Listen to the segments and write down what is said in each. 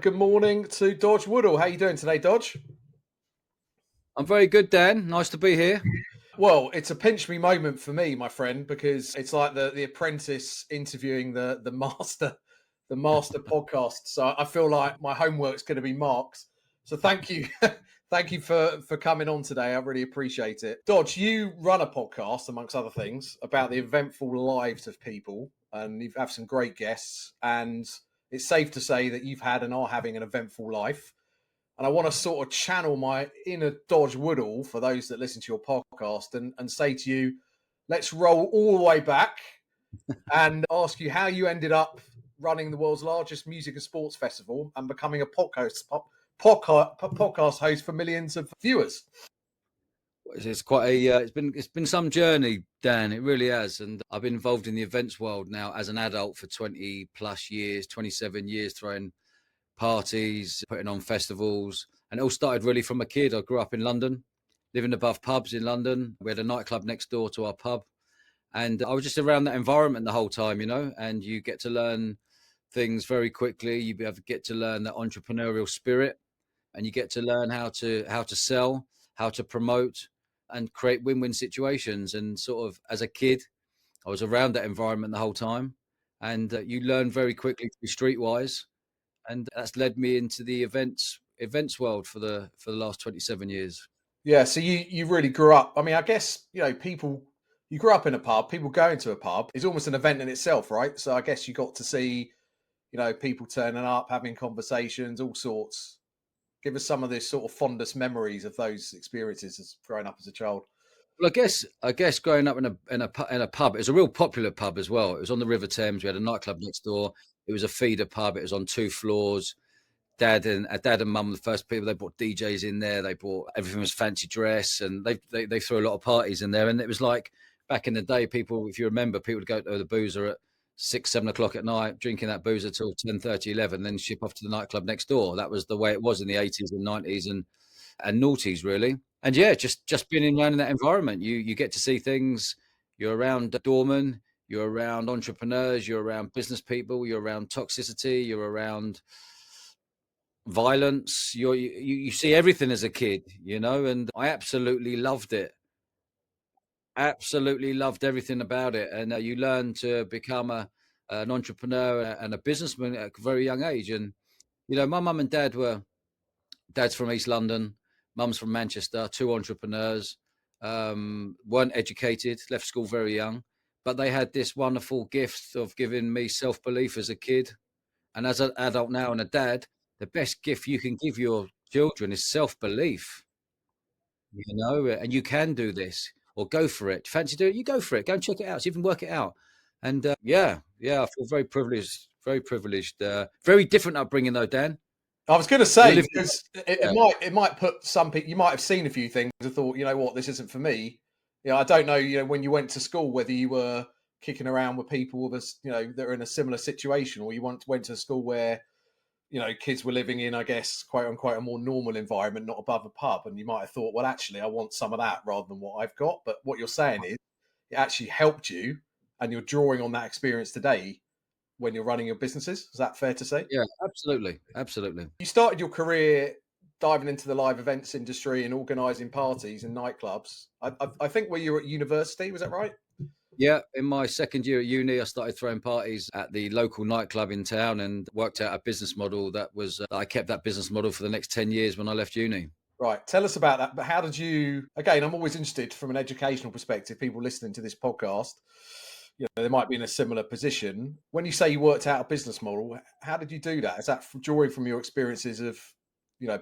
good morning to Dodge Woodall. How you doing today, Dodge? I'm very good, Dan. Nice to be here. Well, it's a pinch me moment for me, my friend, because it's like the apprentice interviewing the master, the master podcast. So I feel like my homework's going to be marked. So thank you, thank you for coming on today. I really appreciate it. Dodge, you run a podcast amongst other things about the eventful lives of people, and you have some great guests. And it's safe to say that you've had and are having an eventful life. And I want to sort of channel my inner Dodge Woodall for those that listen to your podcast and say to you, let's roll all the way back and ask you how you ended up running the world's largest music and sports festival and becoming a podcast host for millions of viewers. It's quite a it's been some journey, Dan. It really has, and I've been involved in the events world now as an adult for 20 plus years, 27 years, throwing parties, putting on festivals, and it all started really from a kid. I grew up in London, living above pubs in London. We had a nightclub next door to our pub, and I was just around that environment the whole time, and you get to learn things very quickly. You get to learn that entrepreneurial spirit, and you get to learn how to sell, how to promote, and create win-win situations. And sort of as a kid, I was around that environment the whole time, and you learn very quickly to be streetwise, and that's led me into the events world for the last 27 years. Yeah, so you really grew up. I mean, I guess, people, you grew up in a pub, people going to a pub is almost an event in itself, right? So I guess you got to see, people turning up, having conversations, all sorts. Give us some of this sort of fondest memories of those experiences as growing up as a child. Well, I guess growing up in a pub, it was a real popular pub as well. It was on the River Thames. We had a nightclub next door. It was a feeder pub. It was on 2 floors. Dad and mum were the first people. They brought DJs in there. They brought everything was fancy dress, and they threw a lot of parties in there. And it was like back in the day, people, if you remember, people would go to the boozer at 6, 7 o'clock at night, drinking that boozer till 10:30, 11, then ship off to the nightclub next door. That was the way it was in the 80s and 90s and noughties, really. And yeah, just being around in that environment, you get to see things. You're around doormen, you're around entrepreneurs, you're around business people, you're around toxicity, you're around violence. You see everything as a kid, and I absolutely loved it. Absolutely loved everything about it. And you learn to become an entrepreneur and a businessman at a very young age. And my mum and dad's from East London, mum's from Manchester, 2 entrepreneurs, weren't educated, left school very young, but they had this wonderful gift of giving me self-belief as a kid. And as an adult now and a dad, the best gift you can give your children is self-belief, and you can do this or go for it. Fancy doing it? You go for it. Go and check it out. So you can work it out. And yeah, I feel very privileged, very privileged. Very different upbringing though, Dan. I was going to say, living- because it Yeah. might put some people, you might have seen a few things and thought, you know what, this isn't for me. I don't know, when you went to school, whether you were kicking around with people with us, that are in a similar situation, or you went to school where, kids were living in, I guess, quote unquote, a more normal environment, not above a pub. And you might have thought, well, actually, I want some of that rather than what I've got. But what you're saying is it actually helped you, and you're drawing on that experience today when you're running your businesses. Is that fair to say? Yeah, absolutely. Absolutely. You started your career diving into the live events industry and organising parties and nightclubs. I think where you were at university, was that right? Yeah, in my second year at uni, I started throwing parties at the local nightclub in town and worked out a business model that was, I kept that business model for the next 10 years when I left uni. Right. Tell us about that. But how did you, again, I'm always interested from an educational perspective, people listening to this podcast, they might be in a similar position. When you say you worked out a business model, how did you do that? Is that drawing from your experiences of,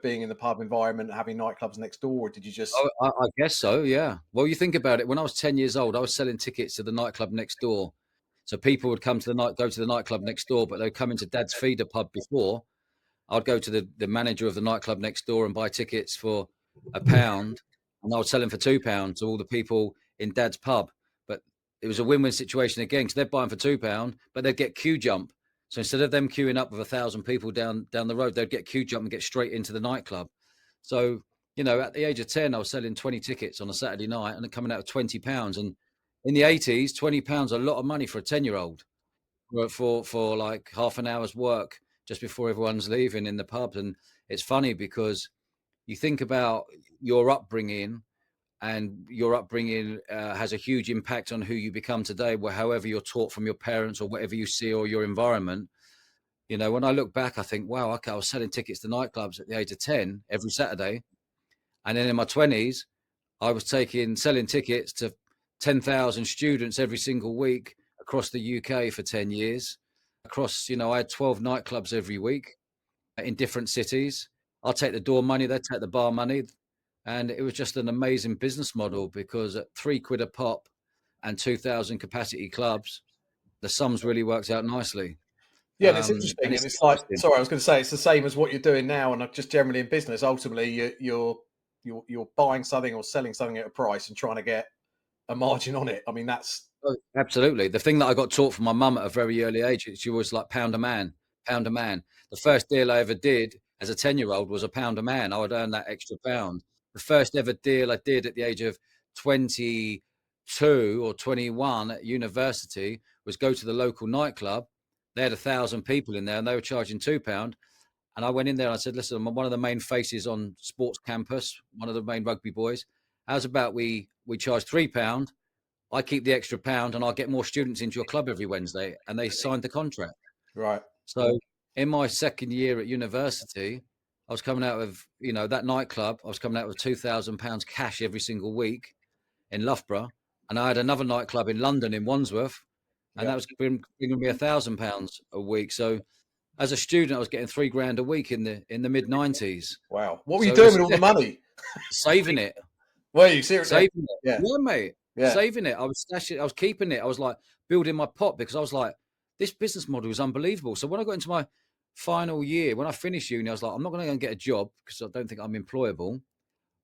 being in the pub environment, having nightclubs next door, or did you just... Oh, I guess so, yeah. Well, you think about it. When I was 10 years old, I was selling tickets to the nightclub next door. So people would go to the nightclub next door, but they'd come into Dad's feeder pub before. I'd go to the manager of the nightclub next door and buy tickets for £1, and I would sell them for £2 to all the people in Dad's pub. But it was a win-win situation again, because they're buying for £2, but they'd get queue jump. So instead of them queuing up with 1,000 people down the road, they'd get queue jump and get straight into the nightclub. So, at the age of 10, I was selling 20 tickets on a Saturday night and coming out of £20. And in the 80s, £20 a lot of money for a 10-year-old for like half an hour's work, just before everyone's leaving in the pubs. And it's funny because you think about your upbringing, and your upbringing has a huge impact on who you become today, where however you're taught from your parents or whatever you see or your environment. You know, when I look back, I think, wow, okay, I was selling tickets to nightclubs at the age of 10 every Saturday. And then in my 20s, I was selling tickets to 10,000 students every single week across the UK for 10 years. I had 12 nightclubs every week in different cities. I'll take the door money, they take the bar money. And it was just an amazing business model, because at £3 a pop and 2,000 capacity clubs, the sums really works out nicely. Yeah, and it's And interesting, and it's it's like, interesting. sorry, I was going to say it's the same as what you're doing now, and just generally in business. Ultimately, you're buying something or selling something at a price and trying to get a margin on it. I mean, that's Oh, absolutely. The thing that I got taught from my mum at a very early age, she was like pound a man, pound a man. The first deal I ever did as a 10-year-old was a pound a man. I would earn that extra pound. The first ever deal I did at the age of 22 or 21 at university was go to the local nightclub. They had 1,000 people in there and they were charging £2. And I went in there and I said, listen, I'm one of the main faces on sports campus, one of the main rugby boys. How's about we charge £3? I keep the extra pound and I'll get more students into your club every Wednesday. And they signed the contract. right. So in my second year at university, I was coming out of, that nightclub. I was coming out with £2,000 cash every single week in Loughborough. And I had another nightclub in London, in Wandsworth, and Yeah. that was bringing me £1,000 a week. So as a student, I was getting £3,000 a week in the mid 90s. Wow. What were you So it doing was with all the money? saving it. Were you serious? Saving it. Yeah. Yeah, mate. Yeah. Saving it. I was stashing, I was keeping it. I was like building my pot, because I was like, this business model is unbelievable. So when I got into my final year, when I finished uni, I was like, I'm not going to go and get a job because I don't think I'm employable.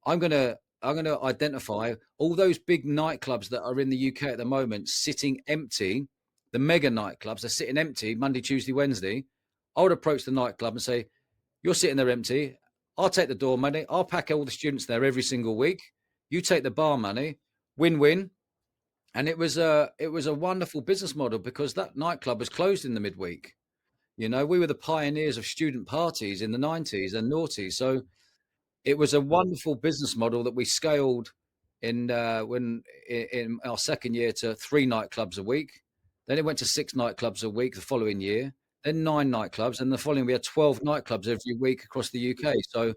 I'm gonna identify all those big nightclubs that are in the UK at the moment sitting empty, the mega nightclubs, they're sitting empty Monday, Tuesday, Wednesday. I would approach the nightclub and say, you're sitting there empty. I'll take the door money. I'll pack all the students there every single week. You take the bar money. Win-win. And it was a wonderful business model, because that nightclub was closed in the midweek. We were the pioneers of student parties in the 90s and noughties. So it was a wonderful business model that we scaled in our second year to 3 nightclubs a week. Then it went to 6 nightclubs a week the following year, then 9 nightclubs, and the following we had 12 nightclubs every week across the UK. So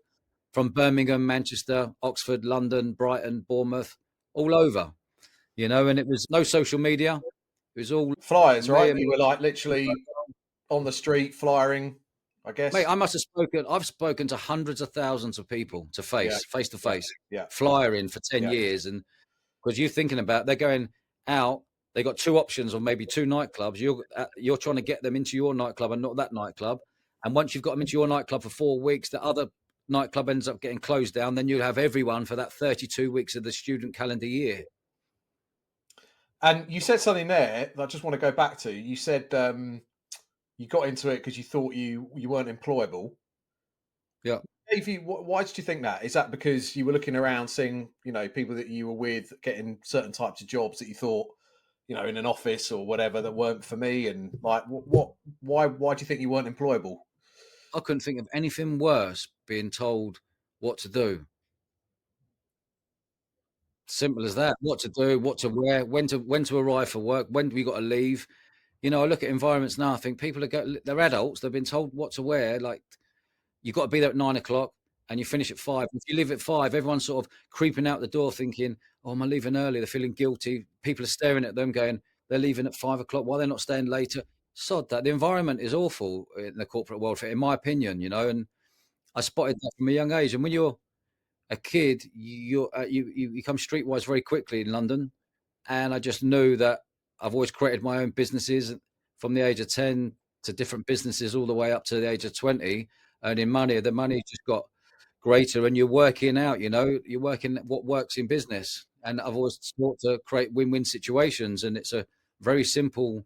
from Birmingham, Manchester, Oxford, London, Brighton, Bournemouth, all over. And it was no social media. It was all Flyers, me right? and You were like literally on the street flyering, I mate. guess. I've spoken to hundreds of thousands of people Yeah. face to face, Yeah. flyering for 10 Yeah. years. And because you're thinking about, they're going out, they got 2 options or maybe 2 nightclubs. You're trying to get them into your nightclub and not that nightclub. And once you've got them into your nightclub for 4 weeks, the other nightclub ends up getting closed down. Then you have everyone for that 32 weeks of the student calendar year. And you said something there that I just want to go back to. You said you got into it because you thought you weren't employable. Yeah. Davey, why did you think that? Is that because you were looking around, seeing people that you were with getting certain types of jobs that you thought, in an office or whatever, that weren't for me? And like, why do you think you weren't employable? I couldn't think of anything worse being told what to do. Simple as that. What to do, what to wear, when to arrive for work, when we got to leave. I look at environments now. I think people they're adults. They've been told what to wear. Like, you've got to be there at 9 o'clock and you finish at 5. If you leave at 5, everyone's sort of creeping out the door thinking, "Oh, am I leaving early?" They're feeling guilty. People are staring at them, going, "They're leaving at 5 o'clock. Why they're not staying later?" Sod that. The environment is awful in the corporate world, in my opinion. And I spotted that from a young age. And when you're a kid, you become streetwise very quickly in London. And I just knew that I've always created my own businesses from the age of 10 to different businesses all the way up to the age of 20, earning money. The money just got greater, and you're working out, you're working what works in business. And I've always sought to create win-win situations. And it's a very simple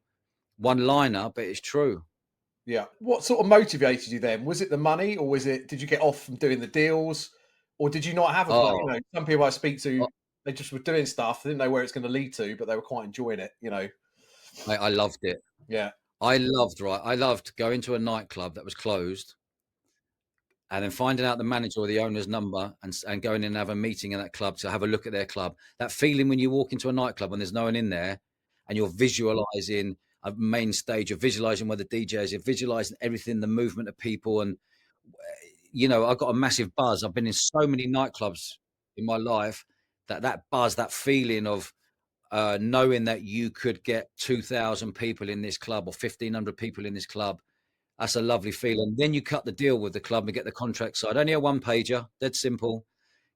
one-liner, but it's true. Yeah. What sort of motivated you then? Was it the money, or did you get off from doing the deals, or did you not have a plan? Oh, Some people I speak to, they just were doing stuff, they didn't know where it's going to lead to, but they were quite enjoying it. I loved it. Yeah. I loved going to a nightclub that was closed and then finding out the manager or the owner's number and going in and have a meeting in that club to have a look at their club. That feeling when you walk into a nightclub and there's no one in there and you're visualizing a main stage, you're visualizing where the DJ is, you're visualizing everything, the movement of people. And, you know, I've got a massive buzz. I've been in so many nightclubs in my life that buzz, that feeling of knowing that you could get 2,000 people in this club or 1,500 people in this club. That's a lovely feeling. Then you cut the deal with the club and get the contract signed. Only a one pager, dead simple.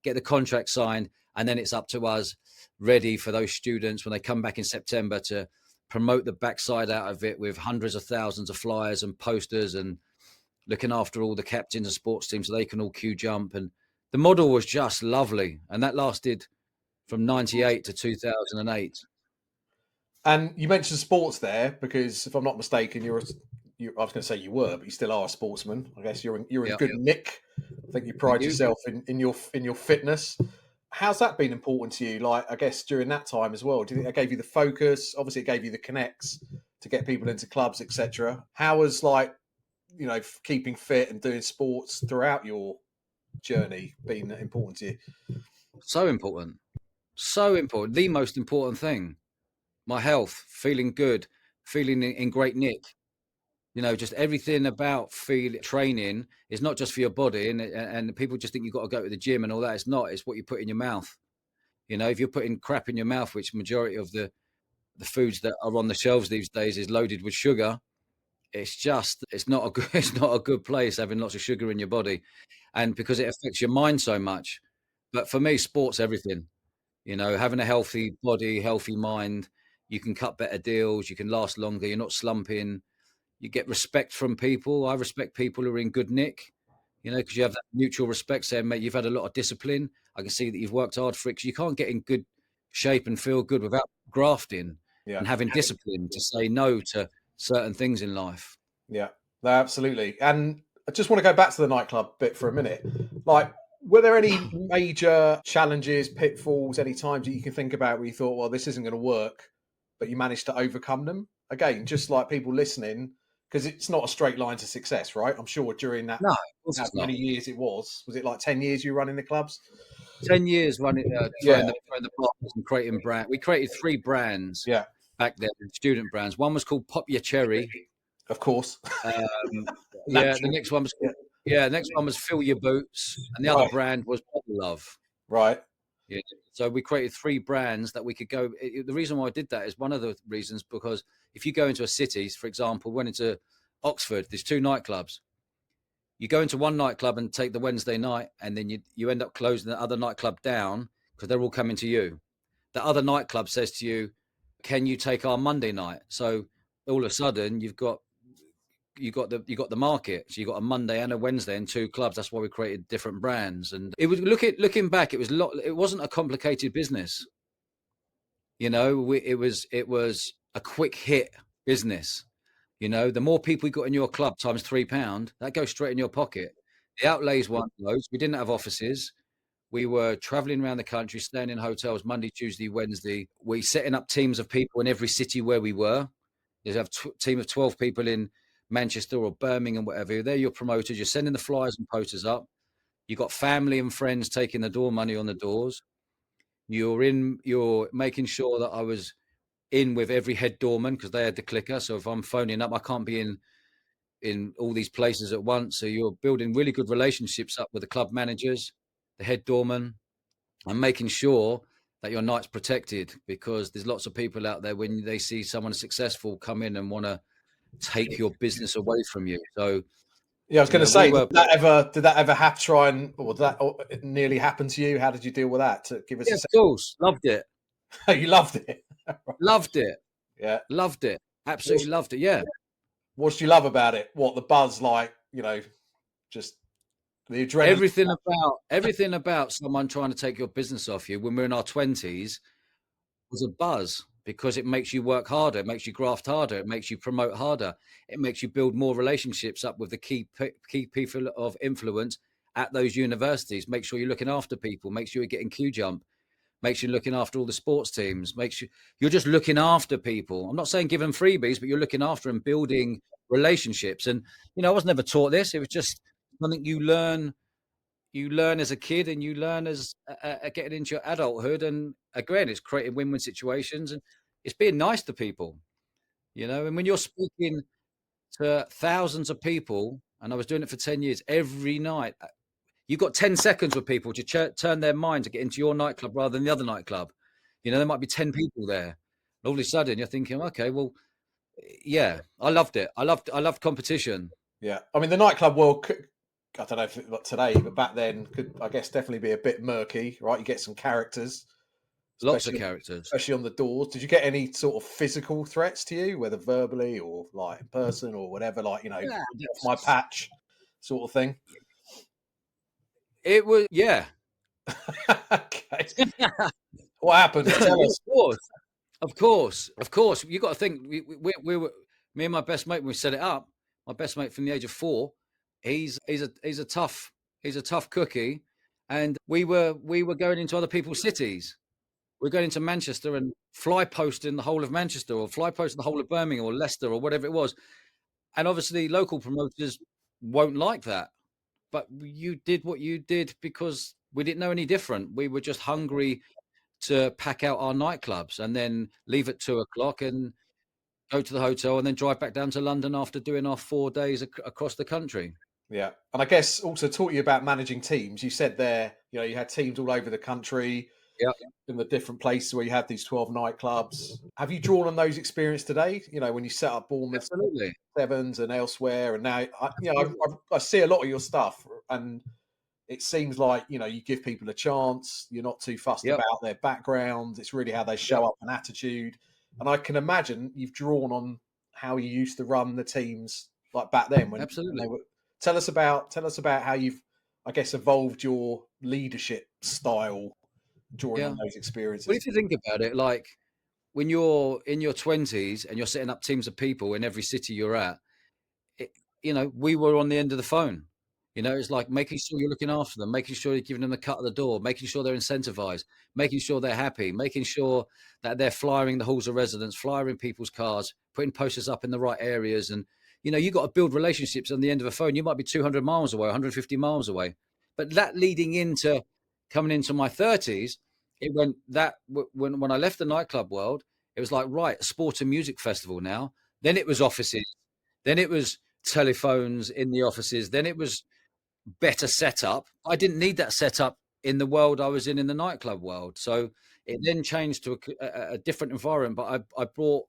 Get the contract signed, and then it's up to us, ready for those students when they come back in September to promote the backside out of it with hundreds of thousands of flyers and posters and looking after all the captains and sports teams so they can all queue jump. And the model was just lovely, and that lasted from 98 to 2008. And you mentioned sports there because, if I'm not mistaken, I was going to say you were, but you still are a sportsman. I guess you're in good nick. I think you pride yourself in your fitness. How's that been important to you? Like, I guess during that time as well. Do you think that gave you the focus? Obviously, it gave you the connects to get people into clubs, etc. How was, like, you know, keeping fit and doing sports throughout your journey been important to you? So important. So important. The most important thing. My health, feeling good, feeling in great nick. You know, just everything about training is not just for your body, and people just think you've got to go to the gym and all that. It's not. It's what you put in your mouth. You know, if you're putting crap in your mouth, which majority of the foods that are on the shelves these days is loaded with sugar, it's not a good it's not a good place having lots of sugar in your body, and because it affects your mind so much. But for me, sports everything. You know, having a healthy body, healthy mind, you can cut better deals, you can last longer, you're not slumping, you get respect from people. I respect people who are in good nick, you know, because you have that mutual respect saying, mate, you've had a lot of discipline. I can see that you've worked hard for it, because you can't get in good shape and feel good without grafting and having discipline to say no to certain things in life. Yeah, no, absolutely. And I just want to go back to the nightclub bit for a minute. Like, were there any major challenges, pitfalls, any times that you can think about where you thought, well, this isn't going to work, but you managed to overcome them? Again, just like people listening, because it's not a straight line to success, right? I'm sure during that, No, of course how it's not. many years it was it like 10 years you were running the clubs? 10 years running, Yeah, throwing the partners and creating brand. We created 3 brands yeah, back then, student brands. One was called Pop Your Cherry. of course. Yeah, the next one was called, the next one was Fill Your Boots, and the other brand was Bottle Love. Right. Yeah. So we created 3 brands that we could go. The reason why I did that is one of the reasons, because if you go into a city, for example, went into Oxford, there's 2 nightclubs. You go into one nightclub and take the Wednesday night, and then you end up closing the other nightclub down because they're all coming to you. The other nightclub says to you, "Can you take our Monday night?" So all of a sudden, you got the market. So you got a Monday and a Wednesday in 2 clubs. That's why we created different brands. And it was looking back, it wasn't a complicated business. You know, it was a quick hit business. You know, the more people you got in your club times £3, that goes straight in your pocket. The outlays weren't loads. We didn't have offices. We were traveling around the country, staying in hotels Monday, Tuesday, Wednesday. We setting up teams of people in every city where we were. You'd have a team of 12 people in Manchester or Birmingham, whatever. They're your promoters. You're sending the flyers and posters up. You've got family and friends taking the door money on the doors. You're making sure that I was in with every head doorman because they had the clicker. So if I'm phoning up, I can't be in all these places at once. So you're building really good relationships up with the club managers, the head doorman, and making sure that your night's protected, because there's lots of people out there when they see someone successful come in and want to take your business away from you. So yeah, I was going to say, we were, did that ever have or did that it nearly happen to you? How did you deal with that? To give us of course, loved it. You loved it. Loved it. Yeah. Loved it. Absolutely loved it. Yeah. What did you love about it? What, the buzz, like, you know, just the adrenaline? Everything about someone trying to take your business off you when we're in our 20s was a buzz, because it makes you work harder, it makes you graft harder, it makes you promote harder, it makes you build more relationships up with the key people of influence at those universities. Make sure you're looking after people, make sure you're getting queue jump, makes you looking after all the sports teams, you're just looking after people. I'm not saying give them freebies, but you're looking after and building relationships. And, I was never taught this. It was just something you learn as a kid, and you learn as getting into your adulthood. And again, it's creating win-win situations, and it's being nice to people, and when you're speaking to thousands of people, and I was doing it for 10 years every night, you've got 10 seconds with people to turn their mind to get into your nightclub rather than the other nightclub. There might be 10 people there. And all of a sudden you're thinking, okay, well, yeah, I loved it. I loved competition. Yeah. I mean, the nightclub world, I don't know if it, today, but back then could, I guess, definitely be a bit murky, right? You get some characters. Lots of characters. Especially on the doors. Did you get any sort of physical threats to you, whether verbally or like in person or whatever, like, off my patch sort of thing? It was, yeah. Okay. What happened? Tell us. Of course. You got to think, we were, me and my best mate, when we set it up, my best mate from the age of 4, he's a tough cookie. And we were going into other people's cities. We're going into Manchester and fly posting the whole of Manchester, or fly posting the whole of Birmingham or Leicester or whatever it was. And obviously local promoters won't like that. But you did what you did because we didn't know any different. We were just hungry to pack out our nightclubs and then leave at 2:00 and go to the hotel and then drive back down to London after doing our 4 days across the country. Yeah. And I guess also taught you about managing teams. You said there, you had teams all over the country. Yeah. In the different places where you had these 12 nightclubs. Have you drawn on those experiences today? When you set up Bournemouth, Absolutely. Sevens and elsewhere, and now I see a lot of your stuff, and it seems like you give people a chance. You're not too fussed about their background. It's really how they show up and attitude. And I can imagine you've drawn on how you used to run the teams like back then. When absolutely. Tell us about how you've, I guess, evolved your leadership style. Drawing on those experiences. Well, if you think about it, like when you're in your 20s and you're setting up teams of people in every city you're at, we were on the end of the phone. It's like making sure you're looking after them, making sure you're giving them the cut of the door, making sure they're incentivized, making sure they're happy, making sure that they're flyering the halls of residence, flyering people's cars, putting posters up in the right areas. And, you got to build relationships on the end of a phone. You might be 200 miles away, 150 miles away. But that leading into coming into my 30s, it went that when I left the nightclub world, it was like, right, a sport and music festival now. Then it was offices. Then it was telephones in the offices. Then it was better setup. I didn't need that setup in the world I was in the nightclub world. So it then changed to a different environment. But I brought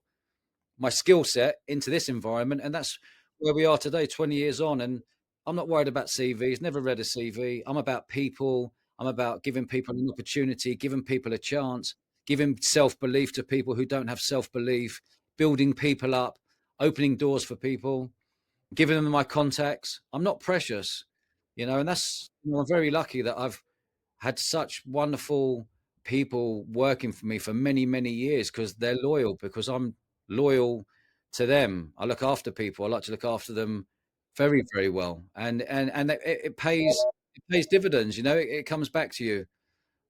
my skill set into this environment, and that's where we are today, 20 years on. And I'm not worried about CVs, never read a CV. I'm about people. I'm about giving people an opportunity, giving people a chance, giving self-belief to people who don't have self-belief, building people up, opening doors for people, giving them my contacts. I'm not precious, and that's, I'm very lucky that I've had such wonderful people working for me for many, many years because they're loyal, because I'm loyal to them. I look after people. I like to look after them very, very well. And it pays dividends, it comes back to you.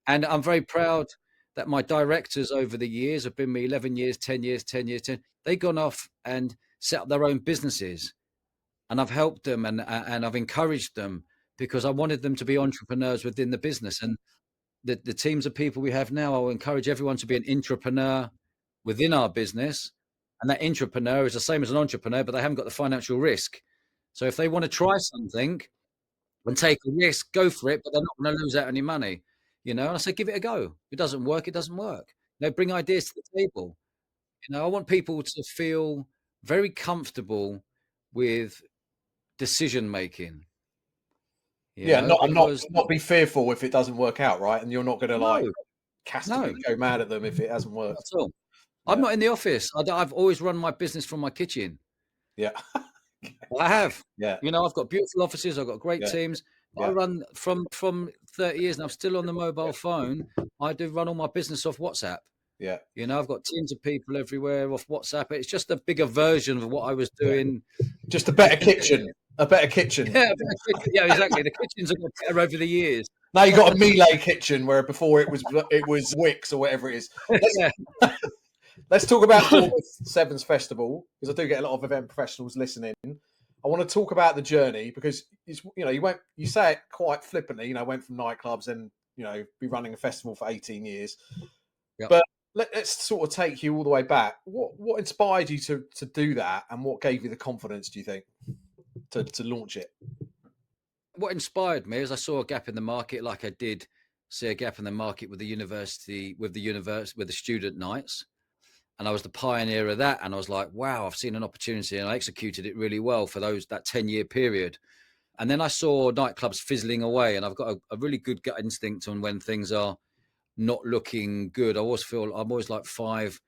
And I'm very proud that my directors over the years have been me 11 years, 10 years, 10 years, 10. They've gone off and set up their own businesses. And I've helped them and I've encouraged them because I wanted them to be entrepreneurs within the business. And the teams of people we have now, I'll encourage everyone to be an entrepreneur within our business. And that entrepreneur is the same as an entrepreneur, but they haven't got the financial risk. So if they want to try something and take a risk, go for it, but they're not going to lose out any money. And I say, give it a go. If it doesn't work, it doesn't work. Bring ideas to the table. I want people to feel very comfortable with decision making. Not be fearful if it doesn't work out, right? And you're not going to go mad at them if it hasn't worked. That's all. Yeah. I'm not in the office. I've always run my business from my kitchen. Yeah. I have. Yeah. I've got beautiful offices. I've got great teams. I run from 30 years and I'm still on the mobile phone. I do run all my business off WhatsApp. Yeah. I've got teams of people everywhere off WhatsApp. It's just a bigger version of what I was doing. Just a better kitchen. A better kitchen. Yeah, exactly. The kitchens have got better over the years. Now you got a melee kitchen where before it was Wicks or whatever it is. Yeah. Let's talk about Bournemouth Sevens Festival, because I do get a lot of event professionals listening. I want to talk about the journey, because you say it quite flippantly, went from nightclubs and be running a festival for 18 years. Yep. But let's sort of take you all the way back. What inspired you to do that, and what gave you the confidence, do you think, to launch it? What inspired me is I saw a gap in the market, like I did see a gap in the market with the student nights. And I was the pioneer of that. And I was like, wow, I've seen an opportunity, and I executed it really well for that 10-year period. And then I saw nightclubs fizzling away, and I've got a really good gut instinct on when things are not looking good. I always feel I'm always like 5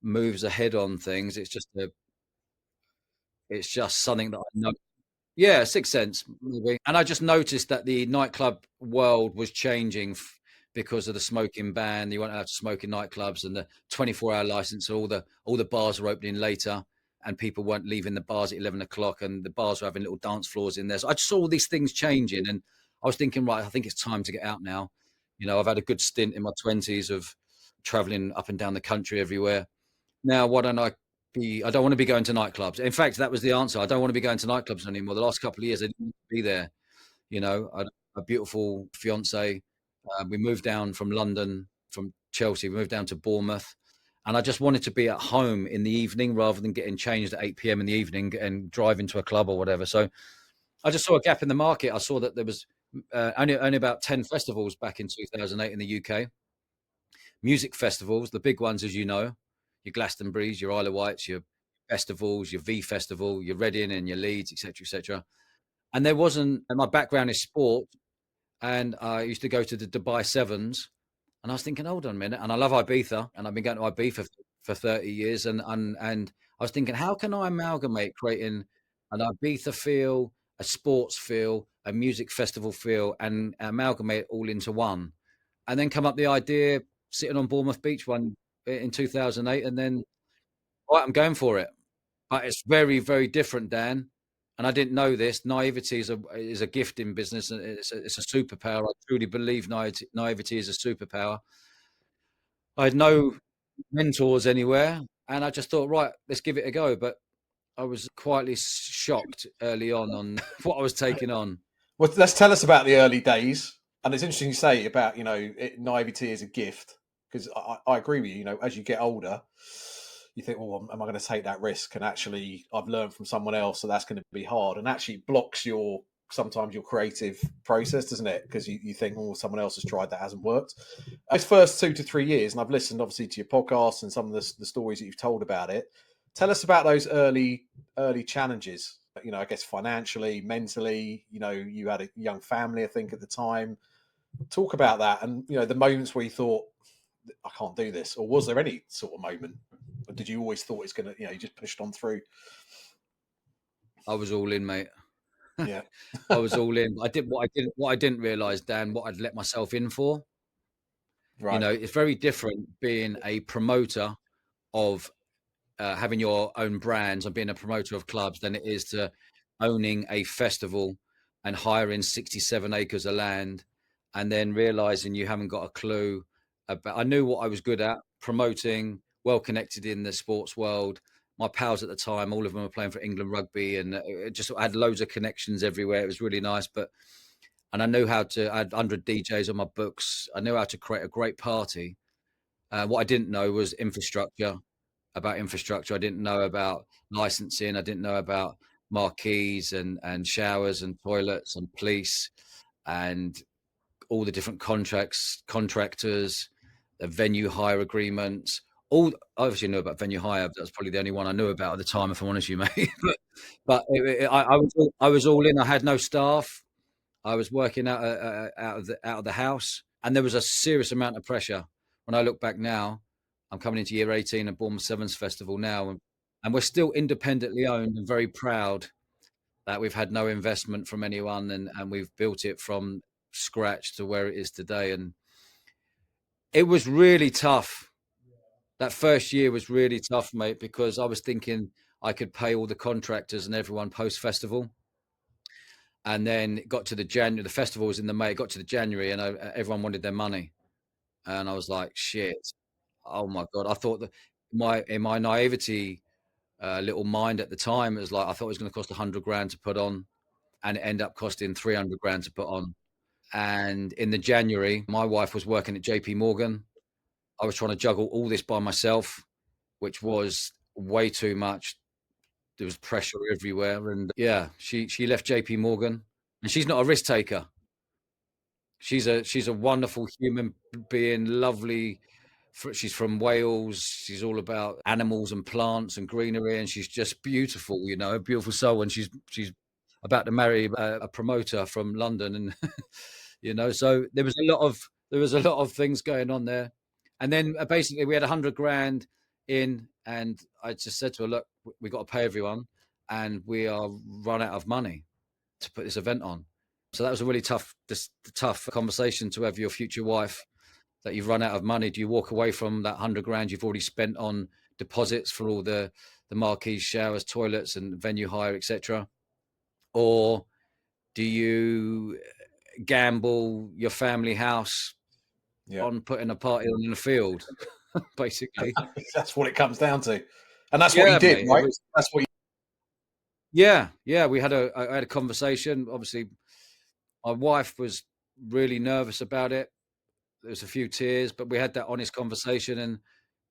moves ahead on things. It's just something that I know. Yeah, sixth sense, maybe. And I just noticed that the nightclub world was changing because of the smoking ban. You weren't allowed to smoke in nightclubs, and the 24-hour license. All the bars were opening later, and people weren't leaving the bars at 11 o'clock, and the bars were having little dance floors in there. So I just saw all these things changing, and I was thinking, right, I think it's time to get out now. I've had a good stint in my 20s of traveling up and down the country everywhere. Now, why don't I don't want to be going to nightclubs. In fact, that was the answer. I don't want to be going to nightclubs anymore. The last couple of years, I didn't be there. I had a beautiful fiance. We moved down from London, from Chelsea. We moved down to Bournemouth. And I just wanted to be at home in the evening rather than getting changed at 8 p.m. in the evening and driving to a club or whatever. So I just saw a gap in the market. I saw that there was only about 10 festivals back in 2008 in the UK. Music festivals, the big ones, as you know, your Glastonbury's, your Isle of Wights, your festivals, your V Festival, your Reading and your Leeds, etc., etc. And there wasn't. And my background is sport, and I used to go to the Dubai Sevens, and I was thinking, hold on a minute. And I love Ibiza, and I've been going to Ibiza for 30 years, and I was thinking, how can I amalgamate creating an Ibiza feel, a sports feel, a music festival feel, and amalgamate it all into one, and then come up the idea sitting on Bournemouth Beach one in 2008, and then right, I'm going for it. But it's very, very different, Dan. And I didn't know this. Naivety is a gift in business, and it's a superpower. I truly believe naivety is a superpower. I had no mentors anywhere, and I just thought, right, let's give it a go. But I was quietly shocked early on what I was taking on. Well, let's tell us about the early days. And it's interesting you say about, naivety is a gift, because I agree with you. As you get older, you think, well, am I going to take that risk? And actually, I've learned from someone else, so that's going to be hard. And actually blocks sometimes your creative process, doesn't it? Because you think, oh, someone else has tried, that hasn't worked. Those first 2 to 3 years, and I've listened obviously to your podcast and some of the stories that you've told about it. Tell us about those early challenges. I guess financially, mentally. You had a young family, I think, at the time. Talk about that, and the moments where you thought, I can't do this, or was there any sort of moment, or did you always thought it's gonna, you just pushed on through? I was all in, mate. Yeah. I was all in. I did what I didn't realize, Dan, what I'd let myself in for. Right. It's very different being a promoter of having your own brands and being a promoter of clubs than it is to owning a festival and hiring 67 acres of land and then realizing you haven't got a clue about. I knew what I was good at, promoting, well connected in the sports world. My pals at the time, all of them were playing for England rugby, and I had loads of connections everywhere. It was really nice, and I knew how to. I had 100 DJs on my books. I knew how to create a great party. What I didn't know was infrastructure. About infrastructure, I didn't know about licensing. I didn't know about marquees and showers and toilets and police and all the different contractors, the venue hire agreements. I obviously knew about venue hire. That's probably the only one I knew about at the time, if I'm honest with you, mate. but I was all in. I had no staff. I was working out of the house, and there was a serious amount of pressure. When I look back now, I'm coming into year 18 at Bournemouth Sevens Festival now, and we're still independently owned and very proud that we've had no investment from anyone, and we've built it from scratch to where it is today. And it was really tough. That first year was really tough, mate, because I was thinking I could pay all the contractors and everyone post festival. And then it got to the January, the festival was in the May, it got to the January, and everyone wanted their money. And I was like, shit, oh my God. I thought that in my naivety, little mind at the time, it was like, I thought it was going to cost 100 grand to put on, and it ended up costing 300 grand to put on. And in the January, my wife was working at JP Morgan. I was trying to juggle all this by myself, which was way too much. There was pressure everywhere. And yeah, she left JP Morgan, and she's not a risk taker. She's a wonderful human being, lovely. She's from Wales. She's all about animals and plants and greenery, and she's just beautiful, a beautiful soul. And she's about to marry a promoter from London, and so there was a lot of things going on there. And then basically we had 100 grand in, and I just said to her, look, we got to pay everyone, and we are run out of money to put this event on. So that was a really tough conversation to have with your future wife, that you've run out of money. Do you walk away from that 100 grand you've already spent on deposits for all the marquees, showers, toilets, and venue hire, etc., or do you gamble your family house on putting a party on in the field? Basically, that's what it comes down to, and that's what yeah, you did, mate, right? That's what. Yeah. We had I had a conversation. Obviously, my wife was really nervous about it. There was a few tears, but we had that honest conversation, and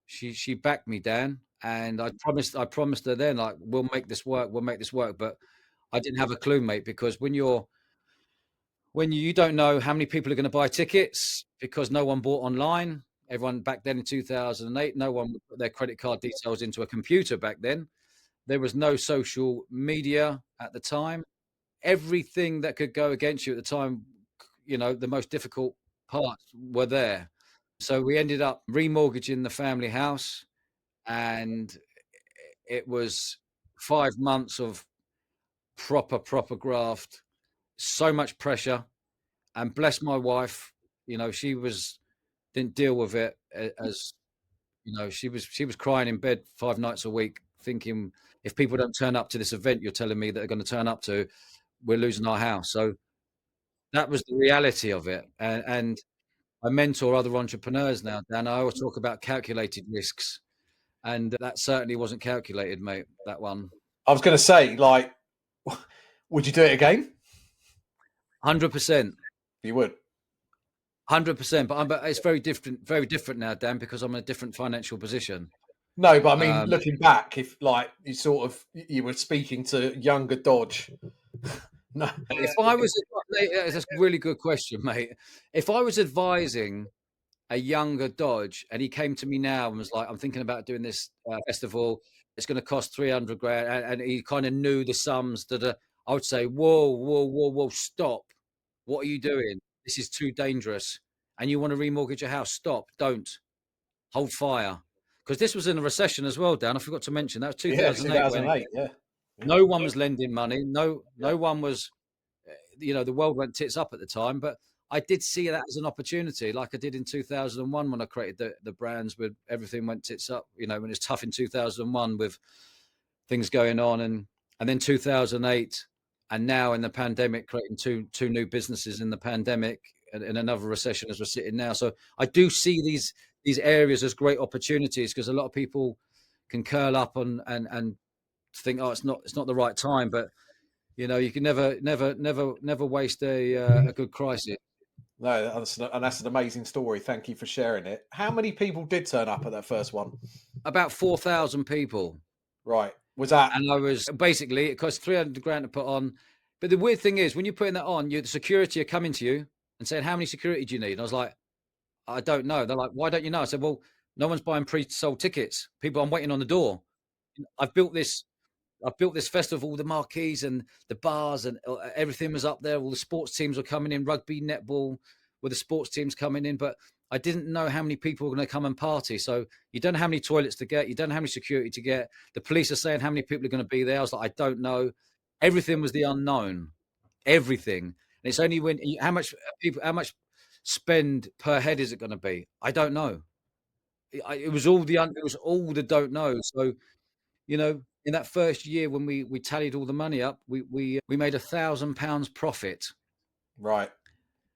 she backed me, Dan. And I promised her then, like, we'll make this work. But I didn't have a clue, mate, because when you don't know how many people are going to buy tickets, because no one bought online. Everyone back then in 2008, no one put their credit card details into a computer back then. There was no social media at the time. Everything that could go against you at the time, the most difficult parts were there. So we ended up remortgaging the family house, and it was 5 months of proper graft, so much pressure. And bless my wife, she didn't deal with it as, she was crying in bed 5 nights a week, thinking, if people don't turn up to this event you're telling me that they're going to turn up to, we're losing our house. So that was the reality of it. And I mentor other entrepreneurs now, Dan. I always talk about calculated risks, and that certainly wasn't calculated, mate, that one. I was going to say, like, would you do it again? 100%. You would. 100%, but it's very different now, Dan, because I'm in a different financial position. No, but I mean, looking back, if like you were speaking to younger Dodge. No. If I was, that's a really good question, mate. If I was advising a younger Dodge, and he came to me now and was like, I'm thinking about doing this festival, it's going to cost 300 grand, and he kind of knew the sums that I would say, whoa, stop. What are you doing? This is too dangerous. And you want to remortgage your house? Stop. Don't. Hold fire. Because this was in a recession as well, Dan. I forgot to mention that was 2008. Yeah, 2008, yeah. No one was lending money. No one was, the world went tits up at the time. But I did see that as an opportunity, like I did in 2001 when I created the brands, with everything went tits up, when it's tough in 2001 with things going on. And then 2008, and now in the pandemic, creating two new businesses in the pandemic, and in another recession as we're sitting now. So I do see these areas as great opportunities, because a lot of people can curl up and think, oh, it's not the right time. But you can never waste a good crisis. No, that's an amazing story. Thank you for sharing it. How many people did turn up at that first one? About 4,000 people. Right. Was that? And I was basically, it cost 300 grand to put on. But the weird thing is, when you're putting that on, the security are coming to you and saying, how many security do you need? And I was like, I don't know. They're like, why don't you know? I said, well, no one's buying pre-sold tickets. I'm waiting on the door. I've built this festival, all the marquees and the bars, and everything was up there. All the sports teams were coming in, rugby, netball, with the sports teams coming in. But I didn't know how many people were going to come and party. So you don't know how many toilets to get. You don't know how many security to get. The police are saying how many people are going to be there. I was like, I don't know. Everything was the unknown. Everything. And it's only when how much spend per head is it going to be? I don't know. It was all the don't know. So, in that first year when we tallied all the money up, we made £1,000 profit. Right.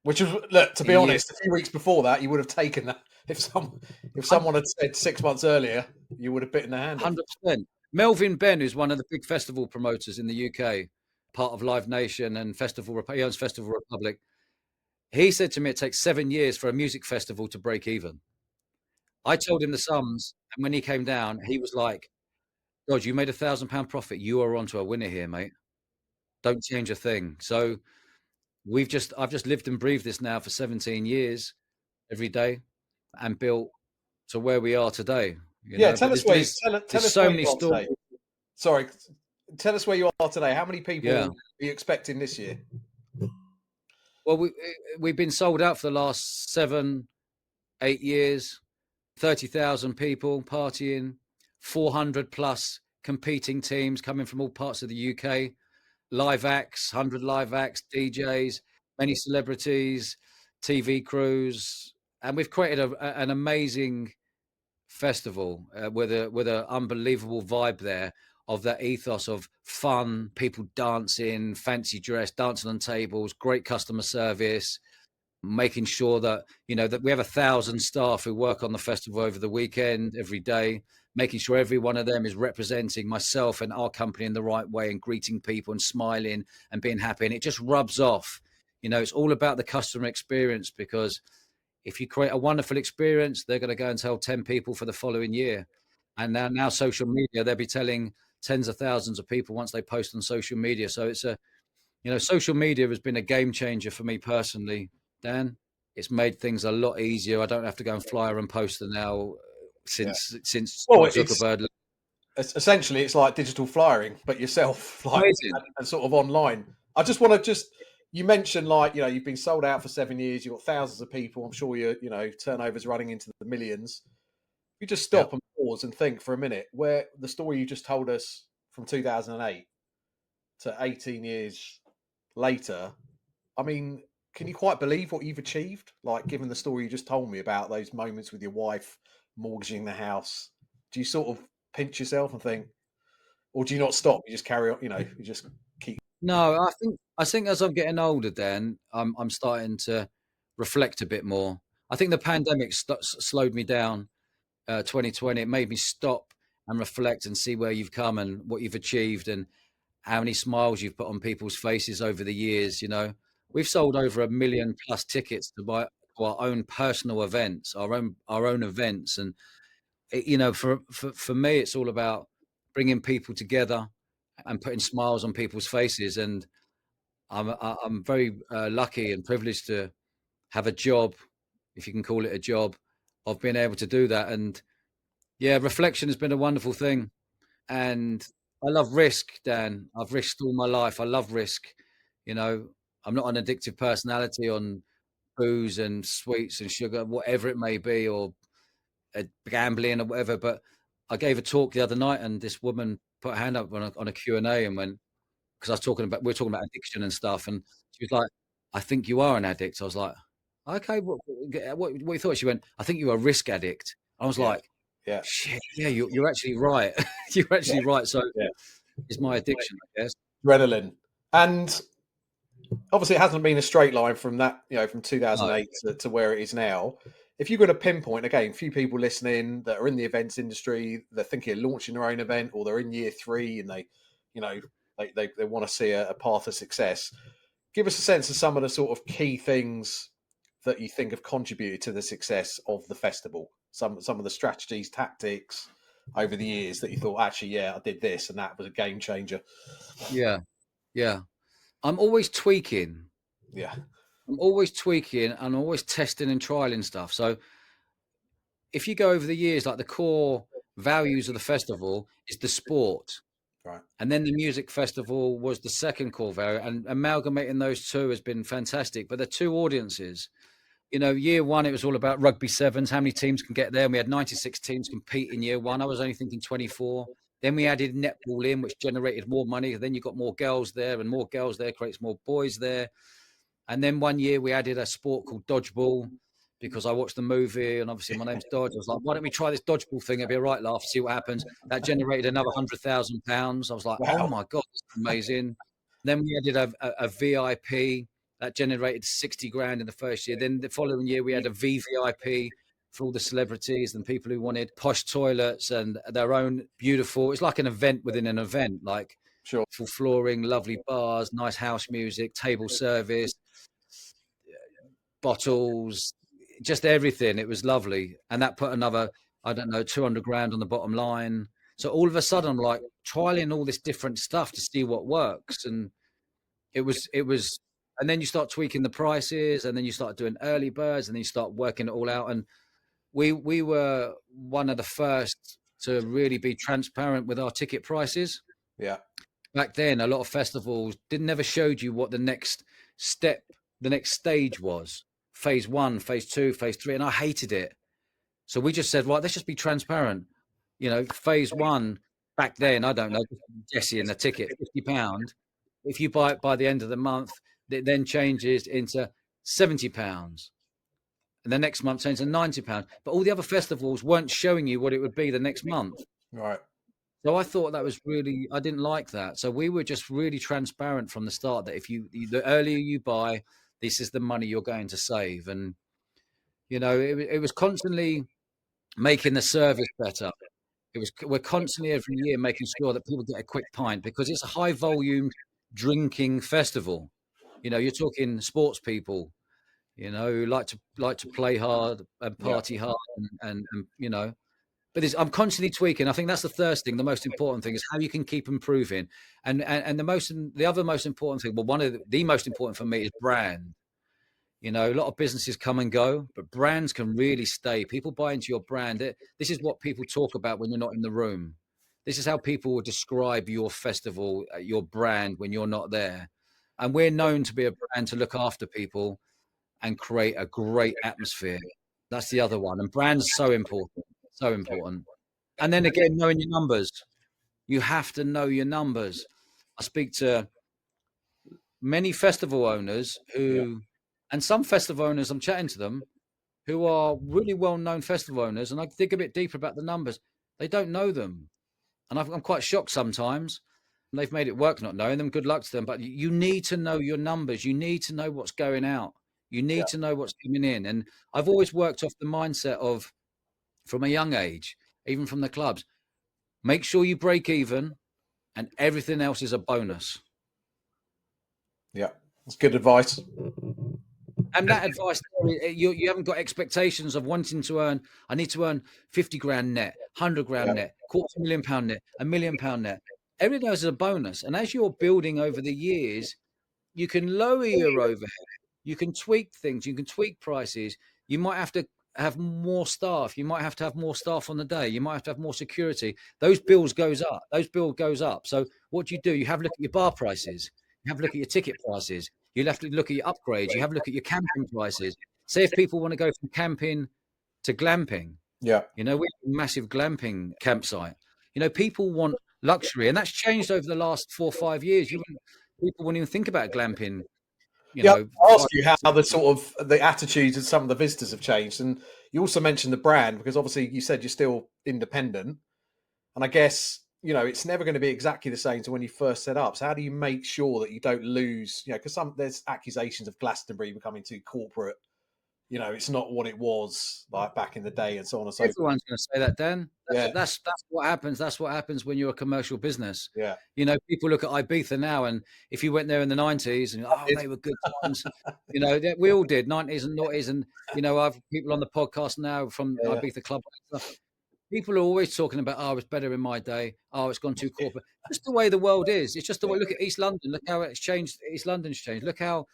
Which was, look, to In be year honest, a few weeks before that, you would have taken that. If someone had said 6 months earlier, you would have bitten the hand off. 100%. Melvin Benn, who's one of the big festival promoters in the UK, part of Live Nation and he owns Festival Republic. He said to me, it takes 7 years for a music festival to break even. I told him the sums, and when he came down, he was like, God, you made £1,000 profit. You are onto a winner here, mate. Don't change a thing. So I've just lived and breathed this now for 17 years every day and built to where we are today. Yeah, But tell us there's so where many you are stories. today. Sorry, tell us where you are today. How many people Yeah. are you expecting this year? Well, we've been sold out for the last 7, 8 years, 30,000 people partying, 400 plus competing teams coming from all parts of the UK, live acts, 100 live acts, DJs, many celebrities, TV crews, and we've created an amazing festival with an unbelievable vibe there of that ethos of fun, people dancing, fancy dress, dancing on tables, great customer service, making sure that that we have 1,000 staff who work on the festival over the weekend every day, making sure every one of them is representing myself and our company in the right way and greeting people and smiling and being happy, and it just rubs off. It's all about the customer experience, because if you create a wonderful experience, they're going to go and tell 10 people for the following year. And now social media, they'll be telling tens of thousands of people once they post on social media. So it's social media has been a game changer for me personally, Dan. It's made things a lot easier. I don't have to go and flyer and poster now since Well, Mark Zuckerberg. Essentially, it's like digital flyering, but yourself, like Amazing. and sort of online. I just want to you mentioned, like, you've been sold out for 7 years. You've got thousands of people. I'm sure turnovers running into the millions. You just Yeah. stop and pause and think for a minute, where the story you just told us from 2008 to 18 years later. I mean, can you quite believe what you've achieved? Like, given the story you just told me about those moments with your wife mortgaging the house, do you sort of pinch yourself and think, or do you not stop? You just carry on. You just keep. No, I think as I'm getting older, Dan, I'm starting to reflect a bit more. I think the pandemic slowed me down. 2020, it made me stop and reflect and see where you've come and what you've achieved and how many smiles you've put on people's faces over the years. We've sold over 1 million plus tickets to our own personal events, our own events. And for me, it's all about bringing people together and putting smiles on people's faces. And I'm very lucky and privileged to have a job, if you can call it a job, of being able to do that. And yeah, reflection has been a wonderful thing. And I love risk, Dan. I've risked all my life. I love risk. I'm not an addictive personality on booze and sweets and sugar, whatever it may be, or gambling or whatever. But I gave a talk the other night, and this woman put her hand up on a Q&A and went, because we were talking about addiction and stuff, and she was like, "I think you are an addict." I was like, "Okay, what you thought?" She went, "I think you're a risk addict." I was Yeah, like, yeah, shit, yeah, you're actually right. You're actually right. So yeah. it's my addiction, I guess. Adrenaline, and obviously it hasn't been a straight line from that, from No, 2008 to where it is now. If you're going to pinpoint, again, a few people listening that are in the events industry, they're thinking of launching their own event, or they're in year 3 and you know, they want to see a path of success. Give us a sense of some of the sort of key things that you think have contributed to the success of the festival. Some of the strategies, tactics over the years that you thought, actually, yeah, I did this and that was a game changer. yeah, yeah. I'm always tweaking. Yeah, I'm always tweaking and always testing and trialing stuff. So if you go over the years, like the core values of the festival is the sport. right. And then the music festival was the second core value. And amalgamating those two has been fantastic. But the two audiences, year one, it was all about rugby sevens, how many teams can get there. And we had 96 teams compete in year one. I was only thinking 24. Then we added netball in, which generated more money. Then you got more girls there, and more girls there creates more boys there. And then one year we added a sport called dodgeball. because I watched the movie, and obviously my name's Dodge. I was like, why don't we try this dodgeball thing? It'd be a right laugh, see what happens. That generated another £100,000. I was like, oh Wow. my God, this is amazing. Then we added a VIP that generated 60 grand in the first year. Then the following year, we had a VVIP for all the celebrities and people who wanted posh toilets and their own beautiful, it's like an event within an event, like Sure. full flooring, lovely bars, nice house music, table service, bottles, just everything. It was lovely. And that put another, I don't know, 200 grand on the bottom line. So all of a sudden, I'm like trialing all this different stuff to see what works. And it was, and then you start tweaking the prices, and then you start doing early birds, and then you start working it all out. And we were one of the first to really be transparent with our ticket prices. Yeah. Back then, a lot of festivals never showed you what the next step, the next stage was. Phase 1, phase 2, phase 3, and I hated it. So we just said, right, let's just be transparent. Phase 1 back then, I don't know, Jesse and the ticket, £50. If you buy it by the end of the month, it then changes into £70. And the next month changes to £90. But all the other festivals weren't showing you what it would be the next month. Right. So I thought that was really, I didn't like that. So we were just really transparent from the start that the earlier you buy, this is the money you're going to save. And, it was constantly making the service better. We're constantly every year making sure that people get a quick pint, because it's a high volume drinking festival. You're talking sports people, who like to play hard and party hard and but I'm constantly tweaking. I think that's the first thing. The most important thing is how you can keep improving. And the other most important thing, well, one of the most important for me is brand. A lot of businesses come and go, but brands can really stay. People buy into your brand. This is what people talk about when you're not in the room. This is how people will describe your festival, your brand when you're not there. And we're known to be a brand to look after people and create a great atmosphere. That's the other one. And brand's so important, so important. And then again, knowing your numbers. You have to know your numbers. I speak to many festival owners and some festival owners, I'm chatting to them, who are really well-known festival owners, and I dig a bit deeper about the numbers. They don't know them. And I'm quite shocked sometimes. They've made it work not knowing them. Good luck to them. But you need to know your numbers. You need to know what's going out. You need to know what's coming in. And I've always worked off the mindset of, from a young age, even from the clubs, make sure you break even and everything else is a bonus. Yeah, that's good advice. And that advice, you haven't got expectations of wanting to earn, I need to earn 50 grand net, 100 grand net, £250,000 net, £1 million net. Everything else is a bonus. And as you're building over the years, you can lower your overhead. You can tweak things. You can tweak prices. You might have to have more staff. You might have to have more staff on the day. You might have to have more security. Those bills goes up. So what do? You have a look at your bar prices. You have a look at your ticket prices. You'll have to look at your upgrades. You have a look at your camping prices. Say if people want to go from camping to glamping. Yeah. We have a massive glamping campsite. People want luxury, and that's changed over the last 4 or 5 years. People won't even think about glamping. I'll ask you how the sort of the attitudes of some of the visitors have changed. And you also mentioned the brand, because obviously you said you're still independent. And I guess, it's never going to be exactly the same to when you first set up. So how do you make sure that you don't lose, because there's accusations of Glastonbury becoming too corporate. It's not what it was like back in the day, and so on and so forth. Everyone's going to say that, Dan. That's what happens. That's what happens when you're a commercial business. Yeah. People look at Ibiza now, and if you went there in the 90s, and they were good times. We all did 90s and noughties, and I've people on the podcast now from Ibiza Club. People are always talking about, it was better in my day. It's gone too corporate. Just the way the world is. It's just the way. Look at East London. Look how it's changed. East London's changed. Look how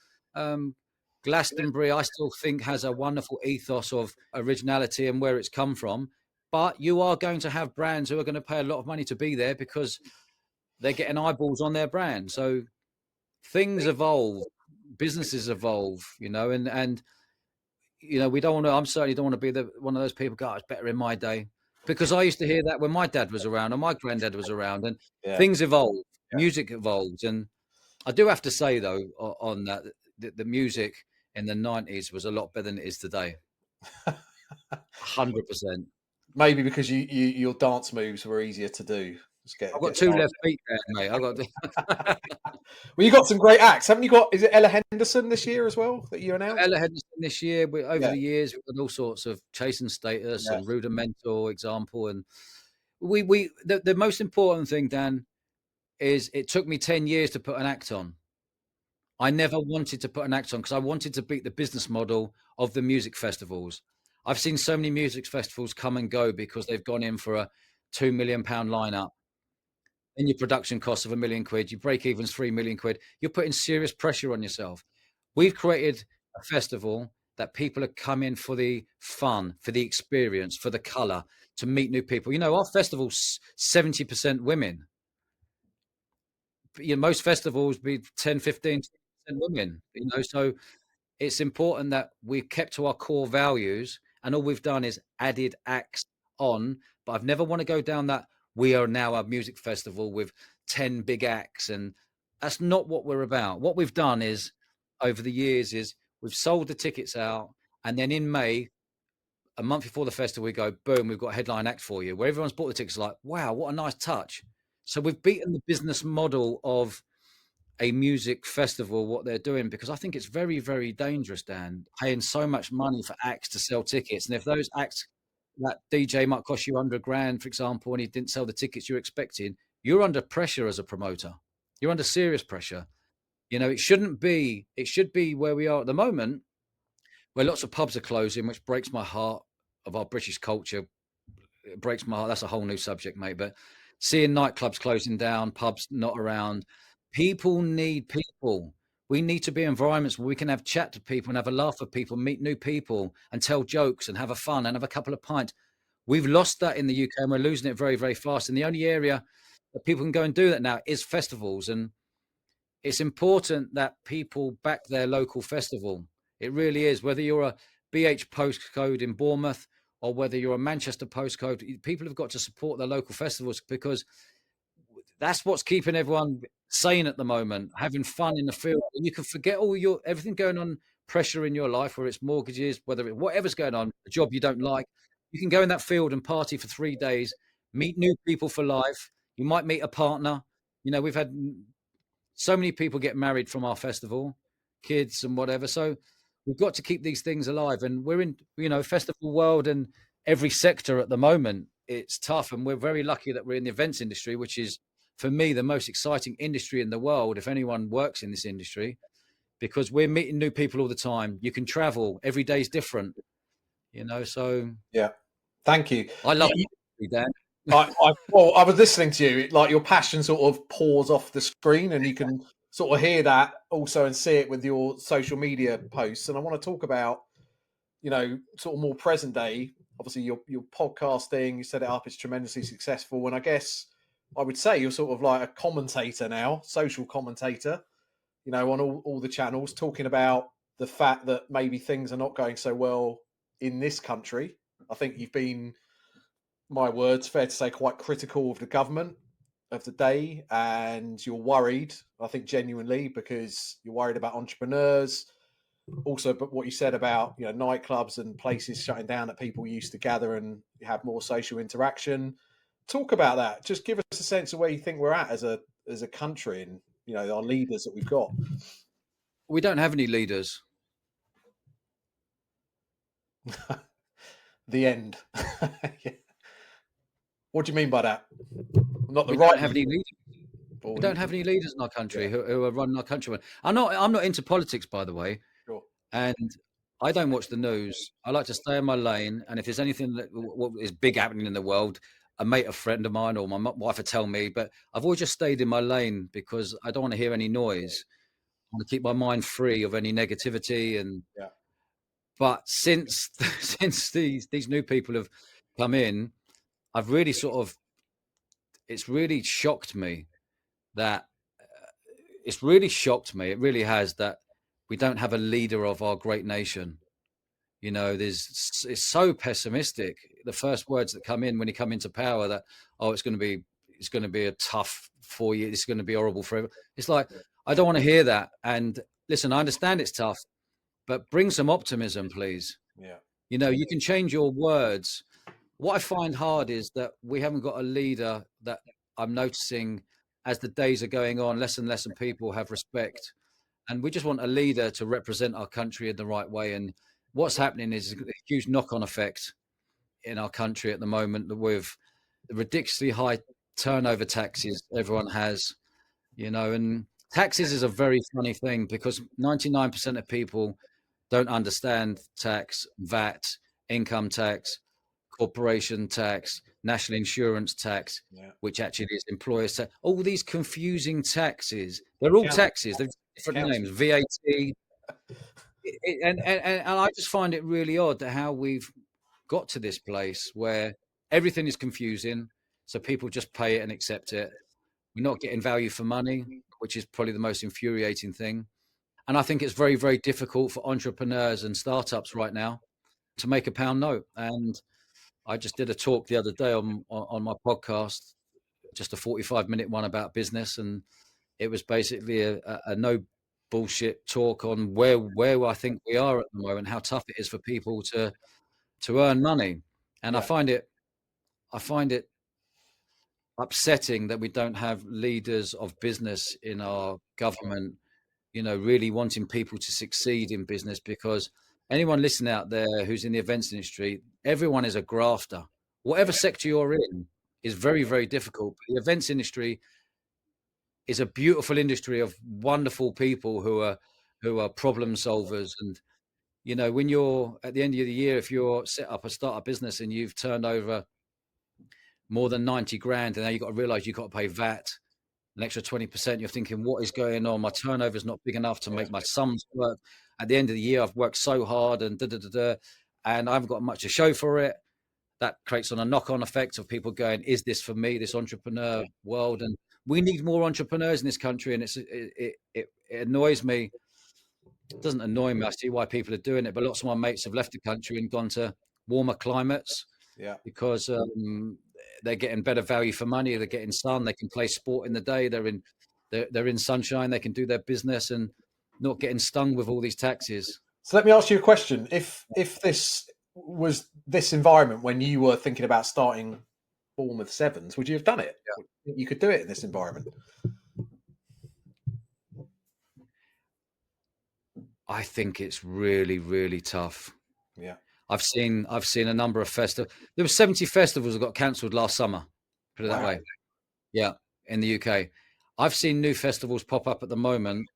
Glastonbury, I still think, has a wonderful ethos of originality and where it's come from. But you are going to have brands who are going to pay a lot of money to be there because they're getting eyeballs on their brand. So things evolve, businesses evolve, and we don't want to. I certainly don't want to be one of those people. God, it's better in my day, because I used to hear that when my dad was around or my granddad was around, and things evolve, music evolves, and I do have to say though on that the music in the 90s was a lot better than it is today. 100%. Maybe because your dance moves were easier to do. Just I've got get two started. left feet there, mate. I've got. Well, you got some great acts, haven't you? Got, is it Ella Henderson this year as well that you announced? Ella Henderson this year. Over Yeah, the years, we've done all sorts of chasing status yeah, and rudimental example, and the most important thing, Dan, is it took me 10 years to put an act on. I never wanted to put an act on because I wanted to beat the business model of the music festivals. I've seen so many music festivals come and go because they've gone in for a £2 million lineup. And your production costs of £1 million, your break even's £3 million. You're putting serious pressure on yourself. We've created a festival that people are coming for the fun, for the experience, for the color, to meet new people. You know, our festival's 70% women. Most festivals be 10, 15% women, so it's important that we've kept to our core values, and all we've done is added acts on. But I've never want to go down that we are now a music festival with 10 big acts, and that's not what we're about. What we've done is, over the years, is we've sold the tickets out, and then in May, a month before the festival, we go, boom, we've got a headline act for you, where everyone's bought the tickets like, wow, what a nice touch. So we've beaten the business model of a music festival, what they're doing, because I think it's very, very dangerous, Dan, paying so much money for acts to sell tickets. And if those acts, that DJ might cost you 100 grand, for example, and he didn't sell the tickets you're expecting, you're under pressure as a promoter. You're under serious pressure. It shouldn't be, it should be where we are at the moment, where lots of pubs are closing, which breaks my heart of our British culture. It breaks my heart. That's a whole new subject, mate. But seeing nightclubs closing down, pubs not around, people need people. We need to be environments where we can have chat to people and have a laugh with people, meet new people and tell jokes and have a fun and have a couple of pints. We've lost that in the UK and we're losing it very, very fast. And the only area that people can go and do that now is festivals. And it's important that people back their local festival. It really is. Whether you're a BH postcode in Bournemouth or whether you're a Manchester postcode, people have got to support their local festivals, because that's what's keeping everyone sane at the moment, having fun in the field. You can forget everything going on, pressure in your life, where it's mortgages, whether it's whatever's going on, a job you don't like. You can go in that field and party for 3 days, meet new people for life. You might meet a partner. We've had so many people get married from our festival, kids and whatever. So we've got to keep these things alive. And we're in, festival world and every sector at the moment. It's tough. And we're very lucky that we're in the events industry, which is, for me, the most exciting industry in the world, if anyone works in this industry, because we're meeting new people all the time. You can travel. Every day is different, so. yeah. Thank you. I love it, Dan. Well, I was listening to you, like your passion sort of pours off the screen, and you can sort of hear that also and see it with your social media posts. And I want to talk about, sort of more present day. Obviously, your podcasting, you set it up, it's tremendously successful, and I guess I would say you're sort of like a commentator now, social commentator, on all the channels, talking about the fact that maybe things are not going so well in this country. I think you've been, my words, fair to say, quite critical of the government of the day, and you're worried, I think, genuinely, because you're worried about entrepreneurs. Also, but what you said about, nightclubs and places shutting down that people used to gather and have more social interaction. Talk about that. Just give us a sense of where you think we're at as a country, and our leaders that we've got. We don't have any leaders. The end. Yeah. What do you mean by that? Not the We right. don't have any leaders. We don't have any leaders in our country who are running our country. I'm not into politics, by the way. Sure. And I don't watch the news. I like to stay in my lane. And if there's anything that what is big happening in the world, a friend of mine, or my wife will tell me. But I've always just stayed in my lane because I don't want to hear any noise. I want to keep my mind free of any negativity. But since these new people have come in, I've really it's really shocked me that it really has, that we don't have a leader of our great nation. It's so pessimistic. The first words that come in when you come into power, that, oh, it's going to be a tough 4 years. It's going to be horrible forever. It's like, I don't want to hear that. And listen, I understand it's tough, but bring some optimism, please. Yeah. You know, you can change your words. What I find hard is that we haven't got a leader that I'm noticing as the days are going on, less and less and people have respect. And we just want a leader to represent our country in the right way. And what's happening is a huge knock-on effect in our country at the moment with the ridiculously high turnover taxes everyone has, you know, and taxes is a very funny thing because 99% of people don't understand tax, VAT, income tax, corporation tax, national insurance tax, Yeah. which actually is employer tax. All these confusing taxes. They're all taxes. They're different names. VAT. And I just find it really odd that how we've got to this place where everything is confusing. So people just pay it and accept it. We're not getting value for money, which is probably the most infuriating thing. And I think it's very, very difficult for entrepreneurs and startups right now to make a pound note. And I just did a talk the other day on my podcast, just a 45-minute one about business, and it was basically a no bullshit talk on where I think we are at the moment, how tough it is for people to earn money. And Yeah. I find it upsetting that we don't have leaders of business in our government, you know, really wanting people to succeed in business, because anyone listening out there who's in the events industry, everyone is a grafter. Whatever sector you're in is very, very difficult. The events industry is a beautiful industry of wonderful people who are problem solvers. And you know, when you're at the end of the year, if you're set up a startup business and you've turned over more than 90 grand, and now you've got to realize you've got to pay VAT an extra 20%. You're thinking, what is going on? My turnover is not big enough to make my sums work. At the end of the year, I've worked so hard and and I haven't got much to show for it. That creates on a knock-on effect of people going, is this for me, this entrepreneur world? And we need more entrepreneurs in this country. And it annoys me. It doesn't annoy me. I see why people are doing it. But lots of my mates have left the country and gone to warmer climates because they're getting better value for money. They're getting sun. They can play sport in the day. They're in sunshine. They can do their business and not getting stung with all these taxes. So let me ask you a question. If this was this environment when you were thinking about starting Bournemouth Sevens, would you have done it? Yeah. You could do it in this environment. I think it's really, really tough. Yeah. I've seen a number of festivals. There were 70 festivals that got cancelled last summer. Put it that way. Yeah, in the UK. I've seen new festivals pop up at the moment,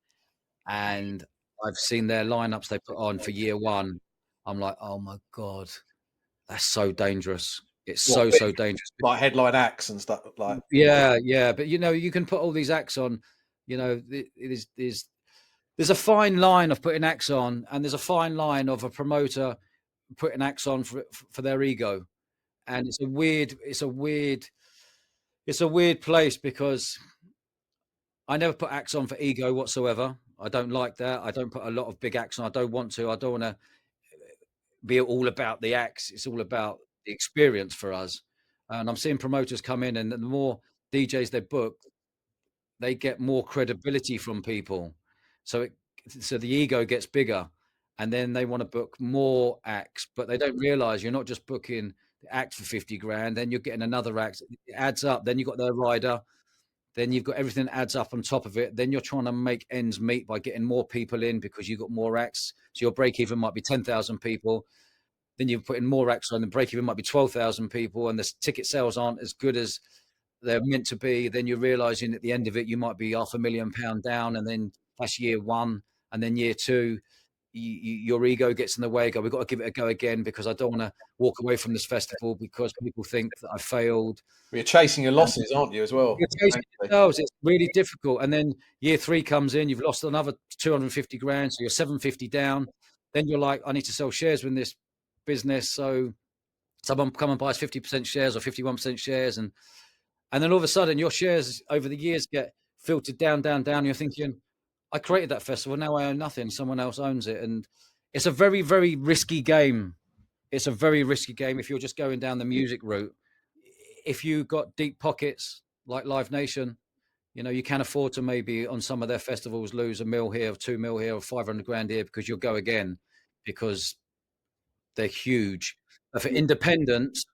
and I've seen their lineups they put on for year one. I'm like, oh my God, that's so dangerous. It's so dangerous. Like headline acts and stuff like. Yeah. But you know, you can put all these acts on. You know, there's a fine line of putting acts on, and there's a fine line of a promoter putting acts on for their ego. And it's a weird place because I never put acts on for ego whatsoever. I don't like that. I don't put a lot of big acts on. I don't want to. I don't want to be all about the acts. It's all about the experience for us. And I'm seeing promoters come in, and the more DJs they book, they get more credibility from people. So the ego gets bigger, and then they want to book more acts, but they don't realize you're not just booking the act for 50 grand. Then you're getting another act. It adds up. Then you've got their rider. Then you've got everything that adds up on top of it. Then you're trying to make ends meet by getting more people in because you've got more acts. So your break even might be 10,000 people. Then you're putting more acts on, the break even might be 12,000 people, and the ticket sales aren't as good as they're meant to be. Then you're realizing at the end of it, you might be £500,000 down, and then that's year one. And then year two, your ego gets in the way. We've got to give it a go again because I don't want to walk away from this festival because people think that I failed. You're chasing your losses, aren't you, as well? You're chasing yourselves. It's really difficult. And then year three comes in, you've lost another 250 grand, so you're 750 down. Then you're like, I need to sell shares in this business. So someone come and buys 50% shares or 51% shares. And then all of a sudden your shares over the years get filtered down. You're thinking, I created that festival. Now I own nothing. Someone else owns it. And it's a very, very risky game. It's a very risky game if you're just going down the music route. If you got deep pockets like Live Nation, you know, you can afford to maybe on some of their festivals lose £1 million here or £2 million here or 500 grand here because you'll go again because They're huge. But for independents,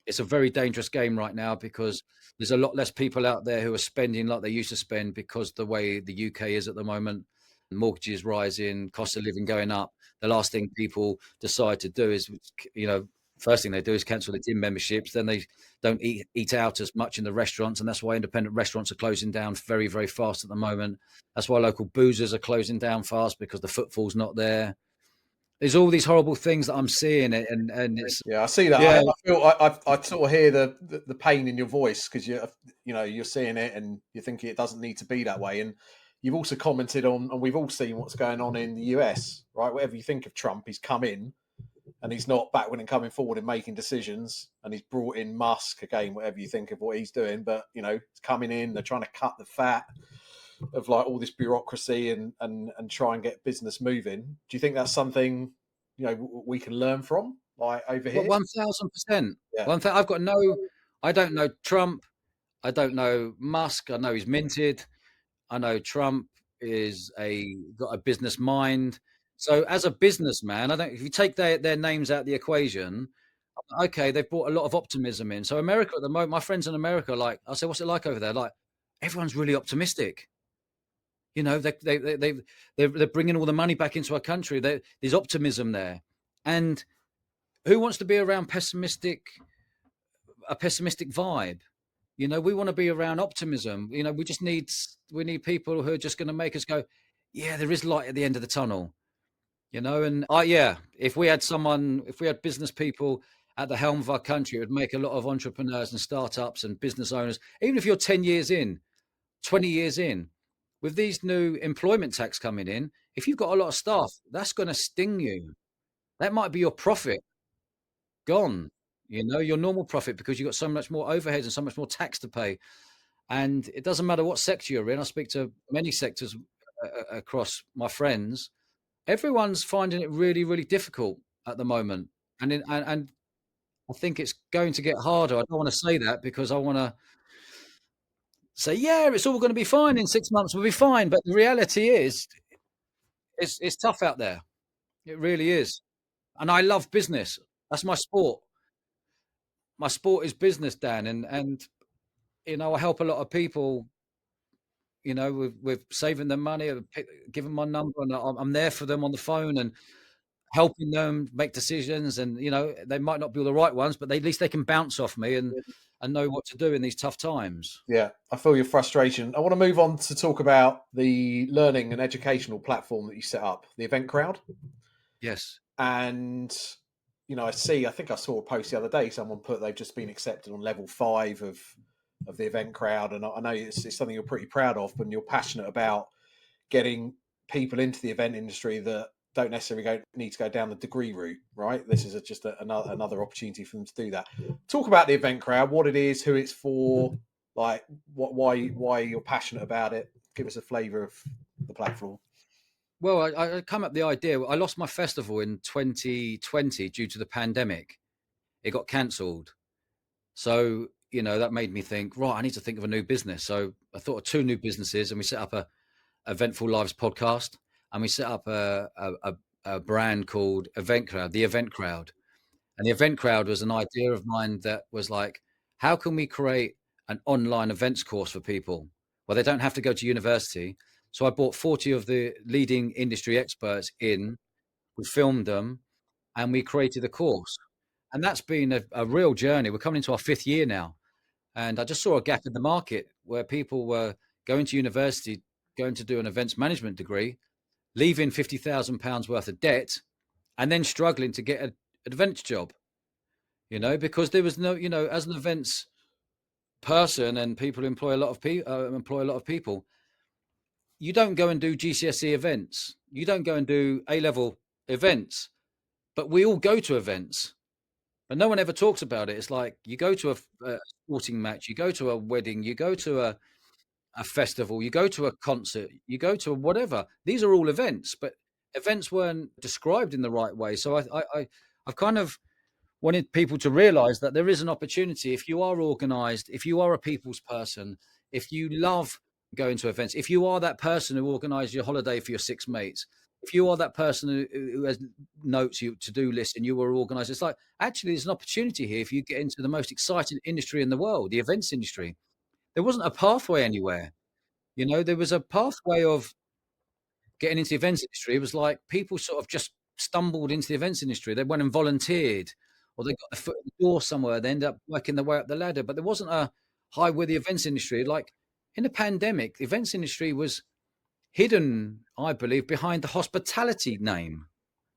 it's a very dangerous game right now because there's a lot less people out there who are spending like they used to spend because the way the UK is at the moment, mortgages rising, cost of living going up. The last thing people decide to do is, first thing they do is cancel their gym memberships. Then they don't eat out as much in the restaurants, and that's why independent restaurants are closing down very, very fast at the moment. That's why local boozers are closing down fast because the footfall's not there. There's all these horrible things that I'm seeing, and it's Yeah, I see that. yeah. I feel I sort of hear the pain in your voice because you're seeing it and you're thinking it doesn't need to be that way. And you've also commented on, and we've all seen what's going on in the US, right? Whatever you think of Trump, he's come in and he's not backward and coming forward and making decisions. And he's brought in Musk again, whatever you think of what he's doing. But it's coming in. They're trying to cut the fat of like all this bureaucracy and try and get business moving. Do you think that's something we can learn from, like over Well, here? 1000%. Yeah, One thing I don't know Trump. I don't know Musk. I know he's minted. I know Trump got a business mind. So as a businessman, if you take their names out of the equation, okay, they've brought a lot of optimism in. So America at the moment, my friends in America, like I say, what's it like over there? Like everyone's really optimistic. They're bringing all the money back into our country. There's optimism there, and who wants to be around a pessimistic vibe? We want to be around optimism. We need people who are just going to make us go, yeah, there is light at the end of the tunnel. And if we had business people at the helm of our country, it would make a lot of entrepreneurs and startups and business owners, even if you're 10 years in, 20 years in, with these new employment tax coming in, if you've got a lot of staff, that's going to sting you. That might be your profit gone, your normal profit, because you've got so much more overheads and so much more tax to pay. And it doesn't matter what sector you're in. I speak to many sectors across my friends. Everyone's finding it really, really difficult at the moment. And I think it's going to get harder. I don't want to say that because I want to say, yeah, it's all going to be fine in 6 months. We'll be fine. But the reality is, it's tough out there. It really is. And I love business. That's my sport. My sport is business, Dan. And I help a lot of people, with saving them money, giving my number, and I'm there for them on the phone and helping them make decisions. And, they might not be the right ones, but at least they can bounce off me and know what to do in these tough times. Yeah, I feel your frustration. I want to move on to talk about the learning and educational platform that you set up, the Event Crowd. Yes. And, I think I saw a post the other day, someone put they've just been accepted on level 5 of the Event Crowd. And I know it's something you're pretty proud of, but you're passionate about getting people into the event industry that don't necessarily need to go down the degree route, right? This is just another opportunity for them to do that. Talk about the Event Crowd, what it is, who it's for, like why you're passionate about it. Give us a flavour of the platform. Well, I come up with the idea. I lost my festival in 2020 due to the pandemic. It got cancelled. So, that made me think, right, I need to think of a new business. So I thought of 2 new businesses, and we set up a Eventful Lives podcast, and we set up a brand called Event Crowd, the Event Crowd. And the Event Crowd was an idea of mine that was like, how can we create an online events course for people? Well, they don't have to go to university. So I brought 40 of the leading industry experts in, we filmed them, and we created a course. And that's been a real journey. We're coming into our 5th year now. And I just saw a gap in the market where people were going to university, going to do an events management degree, leaving £50,000 worth of debt, and then struggling to get an events job, because there was no, as an events person, and people employ a lot of people, you don't go and do GCSE events. You don't go and do A-level events, but we all go to events. But no one ever talks about it. It's like you go to a sporting match, you go to a wedding, you go to a festival, you go to a concert, you go to whatever. These are all events, but events weren't described in the right way. So I've kind of wanted people to realize that there is an opportunity if you are organized, if you are a people's person, if you love going to events, if you are that person who organized your holiday for your 6 mates, if you are that person who has notes, you to-do lists, and you were organized, it's like, actually, there's an opportunity here if you get into the most exciting industry in the world, the events industry. There wasn't a pathway anywhere. There was a pathway of getting into the events industry. It was like people sort of just stumbled into the events industry. They went and volunteered, or they got their foot in the door somewhere. They ended up working their way up the ladder. But there wasn't a highway the events industry. Like in the pandemic, the events industry was hidden, I believe, behind the hospitality name.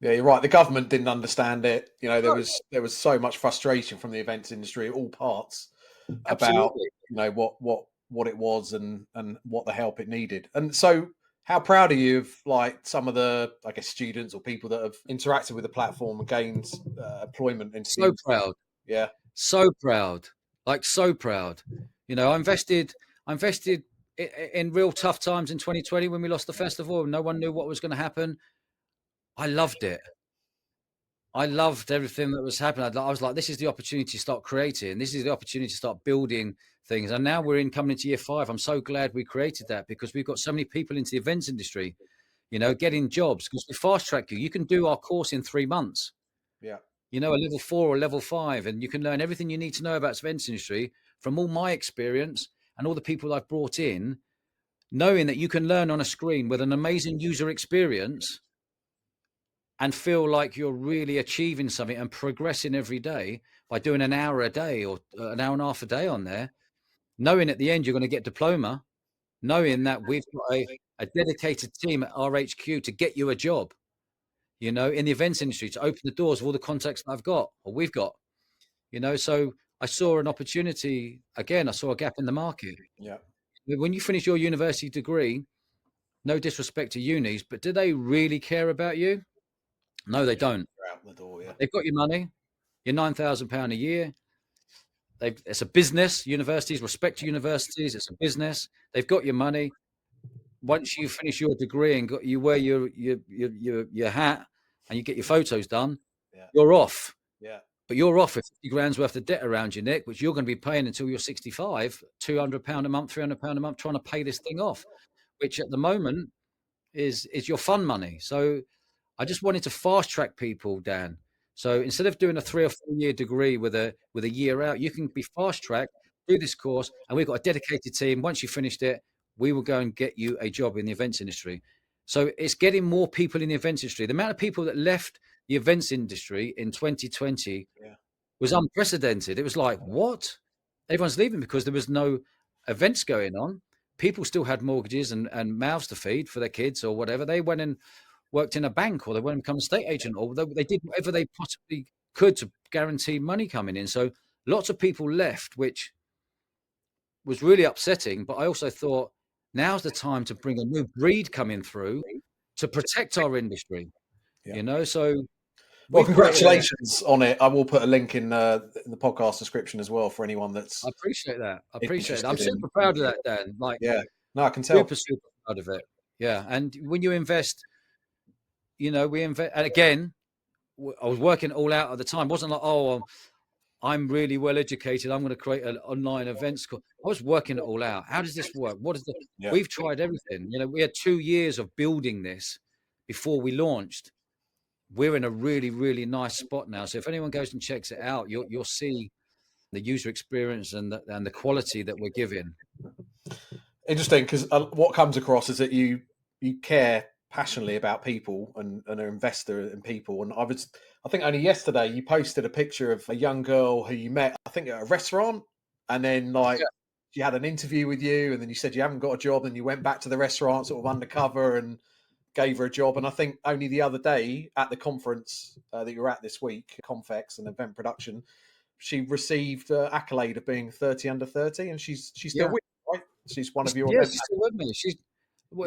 Yeah, you're right. The government didn't understand it. There was so much frustration from the events industry, all parts, about Absolutely. what it was and what the help it needed. And so, how proud are you of like some of the, I guess, students or people that have interacted with the platform and gained employment into the So industry? proud. Yeah, So proud. Like so proud. I invested in real tough times in 2020 when we lost the festival and no one knew what was going to happen. I loved it. I loved everything that was happening. I was like, this is the opportunity to start creating. This is the opportunity to start building things. And now we're coming into year 5. I'm so glad we created that because we've got so many people into the events industry, getting jobs because we fast track you. You can do our course in 3 months. yeah, A level 4 or level 5, and you can learn everything you need to know about the events industry from all my experience and all the people I've brought in, knowing that you can learn on a screen with an amazing user experience and feel like you're really achieving something and progressing every day by doing an hour a day or an hour and a half a day on there, knowing at the end you're going to get diploma, knowing that we've got a dedicated team at RHQ to get you a job, in the events industry, to open the doors of all the contacts that I've got or we've got, so I saw an opportunity. Again, I saw a gap in the market. yeah. When you finish your university degree, no disrespect to unis, but do they really care about you? No, they don't. You're out the door. Yeah, They've got your money, your £9,000 a year. It's a business. Universities, respect to universities. It's a business. They've got your money. Once you finish your degree and you wear your hat and you get your photos done, yeah, you're off. yeah. But you're off with 50 grand's worth of debt around your neck, which you're going to be paying until you're 65, £200 a month, £300 a month, trying to pay this thing off, which at the moment is your fun money. So I just wanted to fast track people, Dan. So instead of doing a 3 or 4 year degree with a year out, you can be fast tracked, do this course, and we've got a dedicated team. Once you finished it, we will go and get you a job in the events industry. So it's getting more people in the events industry. The amount of people that left the events industry in 2020 was unprecedented. It was like, what? Everyone's leaving because there was no events going on. People still had mortgages and mouths to feed for their kids or whatever. They went and worked in a bank, or they went and become a estate agent, or they did whatever they possibly could to guarantee money coming in. So lots of people left, which was really upsetting. But I also thought, now's the time to bring a new breed coming through to protect our industry. So well, congratulations on it. I will put a link in the podcast description as well for anyone that's. I appreciate that. I'm super proud of that, Dan. Like, yeah, no, I can tell. Super proud of it. Yeah, and when you invest, we invest. And again, I was working all out at the time. It wasn't like, I'm really well educated, I'm going to create an online events course. I was working it all out. How does this work? What is the? Yeah. We've tried everything. We had 2 years of building this before we launched. We're in a really, really nice spot now. So if anyone goes and checks it out, you'll see the user experience and the quality that we're giving. Interesting, because what comes across is that you care passionately about people and an investor in people. And I think only yesterday you posted a picture of a young girl who you met, I think at a restaurant, and then she had an interview with you, and then you said you haven't got a job, and you went back to the restaurant sort of undercover and gave her a job. And I think only the other day at the conference that you were at this week, Confex and Event Production, she received an accolade of being 30 under 30, and she's still with you, right? She's one of your events. She's still with me.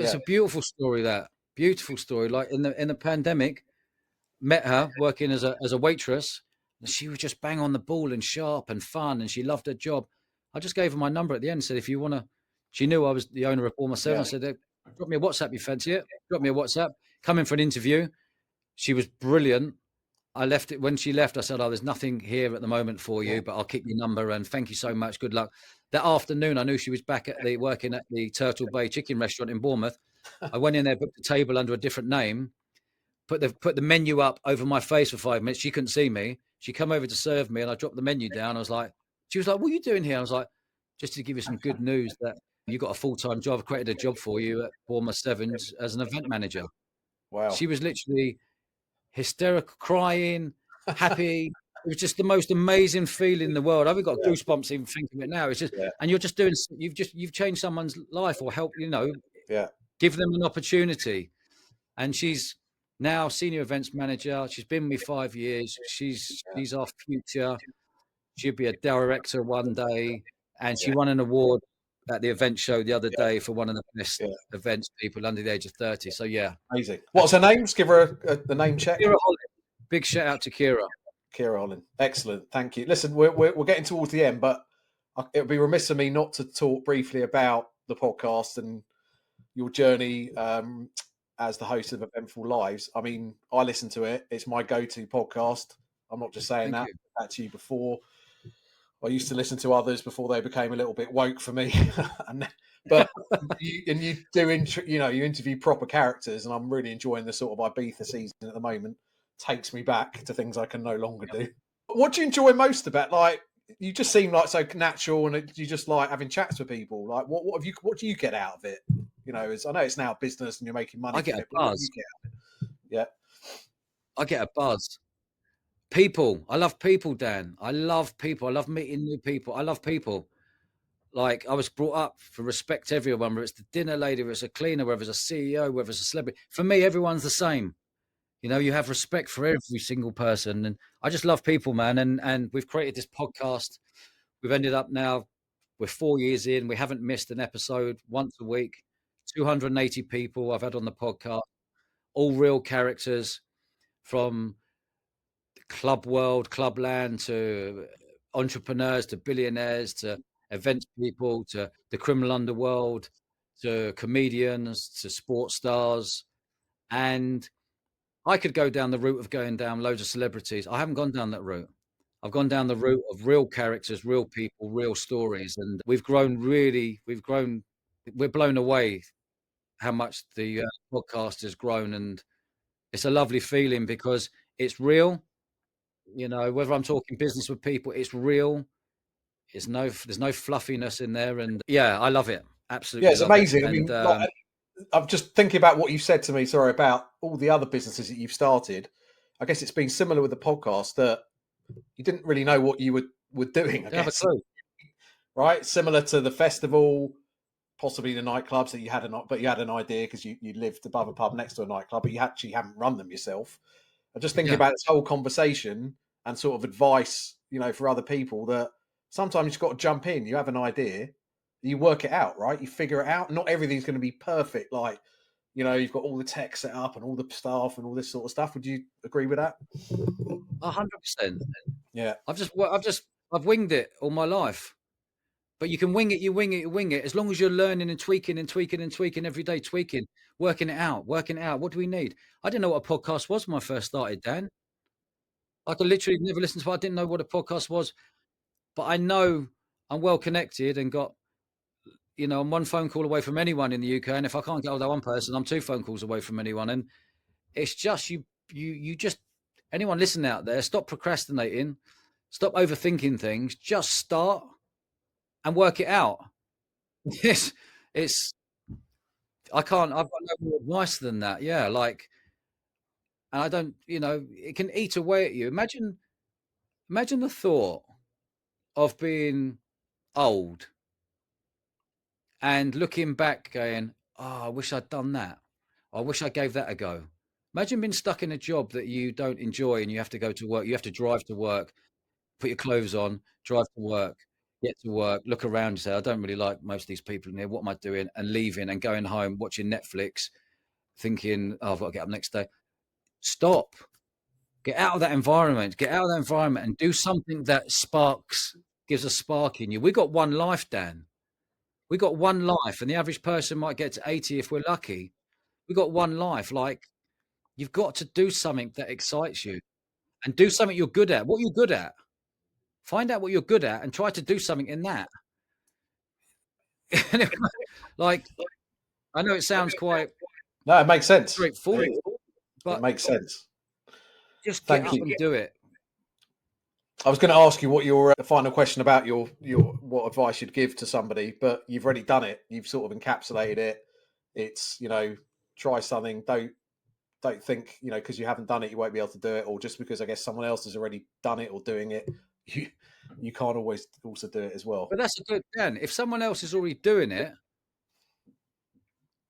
It's a beautiful story. That beautiful story. Like in the pandemic, met her working as a waitress, and she was just bang on the ball and sharp and fun, and she loved her job. I just gave her my number at the end and said, if you want to, she knew I was the owner of Bournemouth 7. I said, drop me a WhatsApp, you fancy it? Drop me a WhatsApp. Come in for an interview. She was brilliant. I left it when she left. I said, there's nothing here at the moment for you, but I'll keep your number and thank you so much. Good luck. That afternoon, I knew she was back working at the Turtle Bay Chicken Restaurant in Bournemouth. I went in there, booked a table under a different name. put the menu up over my face for 5 minutes. She couldn't see me. She come over to serve me, and I dropped the menu down. I was like, she was like, "What are you doing here?" I was like, "Just to give you some good news that you got a full-time job. I've created a job for you at Bournemouth Sevens as an event manager." Wow. She was literally hysterical, crying, happy. It was just the most amazing feeling in the world. I've got goosebumps even thinking of it now. It's just, and you're just doing, you've changed someone's life or help, give them an opportunity. And she's now senior events manager. She's been with me 5 years. She's our future. She'll be a director one day. And she won an award at the event show the other day for one of the best events people under the age of 30. So amazing. What's her name? Just give her the name check. Kira Holland. Big shout out to Kira. Kira Holland. Excellent. Thank you. Listen, we're getting towards the end, but it would be remiss of me not to talk briefly about the podcast and your journey as the host of Eventful Lives. I mean, I listen to it. It's my go-to podcast. I'm not just saying that to you before. I used to listen to others before they became a little bit woke for me. But you interview proper characters, and I'm really enjoying the sort of Ibiza season at the moment. Takes me back to things I can no longer do. What do you enjoy most about? Like, you just seem like so natural, and you just like having chats with people. Like, what do you get out of it? I know it's now business, and you're making money. I get a buzz. Yeah, I get a buzz. People. I love people, Dan. I love people. I love meeting new people. I love people. Like, I was brought up for respect everyone, whether it's the dinner lady, whether it's a cleaner, whether it's a CEO, whether it's a celebrity. For me, everyone's the same. You have respect for every single person. And I just love people, man. And we've created this podcast. We've ended up now, we're 4 years in. We haven't missed an episode once a week. 280 people I've had on the podcast, all real characters from club world, clubland, to entrepreneurs, to billionaires, to events people, to the criminal underworld, to comedians, to sports stars. And I could go down the route of going down loads of celebrities. I haven't gone down that route. I've gone down the route of real characters, real people, real stories. And we're blown away how much the podcast has grown. And it's a lovely feeling because it's real. Whether I'm talking business with people, it's real. There's no fluffiness in there. And I love it. Absolutely. Yeah, it's amazing. I mean, I'm just thinking about what you've said to me, about all the other businesses that you've started. I guess it's been similar with the podcast, that you didn't really know what you were doing, I guess. Right? Similar to the festival, possibly the nightclubs that you had an idea because you lived above a pub next to a nightclub, but you actually haven't run them yourself. I'm just thinking about this whole conversation and sort of advice, for other people, that sometimes you've got to jump in. You have an idea, you work it out, right? You figure it out. Not everything's going to be perfect. Like, you've got all the tech set up and all the staff and all this sort of stuff. Would you agree with that? 100%. Yeah. I've winged it all my life. But you can wing it, you wing it. As long as you're learning and tweaking every day, working it out. What do we need? I didn't know what a podcast was when I first started, Dan. I could literally never listen to it. I didn't know what a podcast was. But I know I'm well connected and got, I'm one phone call away from anyone in the UK. And if I can't get hold of one person, I'm 2 phone calls away from anyone. And it's just, you just, anyone listening out there, stop procrastinating, stop overthinking things, just start and work it out. It's I've got no more advice than that. Yeah. Like, and I don't, it can eat away at you. Imagine the thought of being old and looking back going, oh, I wish I'd done that. I wish I gave that a go. Imagine being stuck in a job that you don't enjoy and you have to go to work. You have to drive to work, put your clothes on, drive to work, get to work, look around and say, I don't really like most of these people in here. What am I doing? And leaving and going home, watching Netflix, thinking, oh, I've got to get up next day. Stop. Get out of that environment. And do something that gives a spark in you. We got one life, Dan. We got one life, and the average person might get to 80 if we're lucky. We got one life. Like, you've got to do something that excites you and do something you're good at. What are you good at? Find out what you're good at and try to do something in that. Like, I know it sounds quite... No, it makes sense. Straightforward. But it makes sense. just get Thank up you. and do it. I was going to ask you what your final question about your what advice you'd give to somebody, but you've already done it. You've sort of encapsulated it. It's, try something. Don't think, because you haven't done it, you won't be able to do it, or just because I guess someone else has already done it or doing it, you can't always also do it as well. But that's a good, Dan. If someone else is already doing it,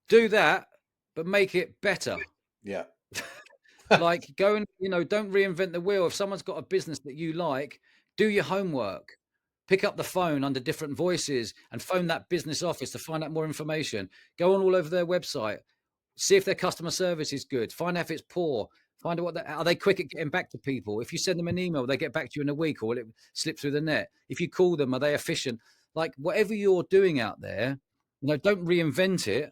do that, but make it better. Yeah. Like, go and, don't reinvent the wheel. If someone's got a business that you like, do your homework. Pick up the phone under different voices and phone that business office to find out more information. Go on all over their website. See if their customer service is good. Find out if it's poor. Find out are they quick at getting back to people. If you send them an email, they get back to you in a week, or will it slip through the net? If you call them, are they efficient? Like, whatever you're doing out there, don't reinvent it.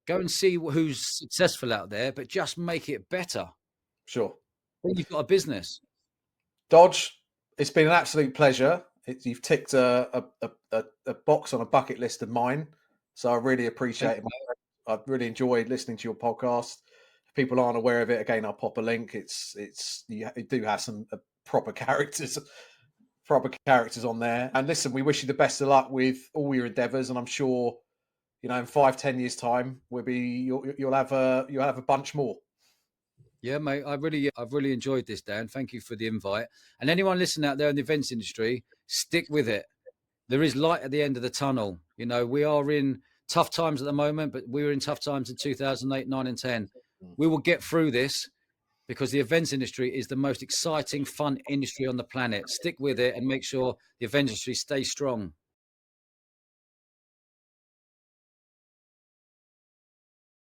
Go and see who's successful out there, but just make it better. Sure. Then you've got a business. Dodge, it's been an absolute pleasure. You've ticked a box on a bucket list of mine, so I really appreciate it. I've really enjoyed listening to your podcast. If people aren't aware of it, again, I'll pop a link. You do have some proper characters on there. And listen, we wish you the best of luck with all your endeavours, and I'm sure, in 5-10 years' time, you'll have a bunch more. Yeah, mate, I've really enjoyed this, Dan. Thank you for the invite. And anyone listening out there in the events industry, stick with it. There is light at the end of the tunnel. We are in tough times at the moment, but we were in tough times in 2008, 9 and 10. We will get through this because the events industry is the most exciting, fun industry on the planet. Stick with it and make sure the events industry stays strong.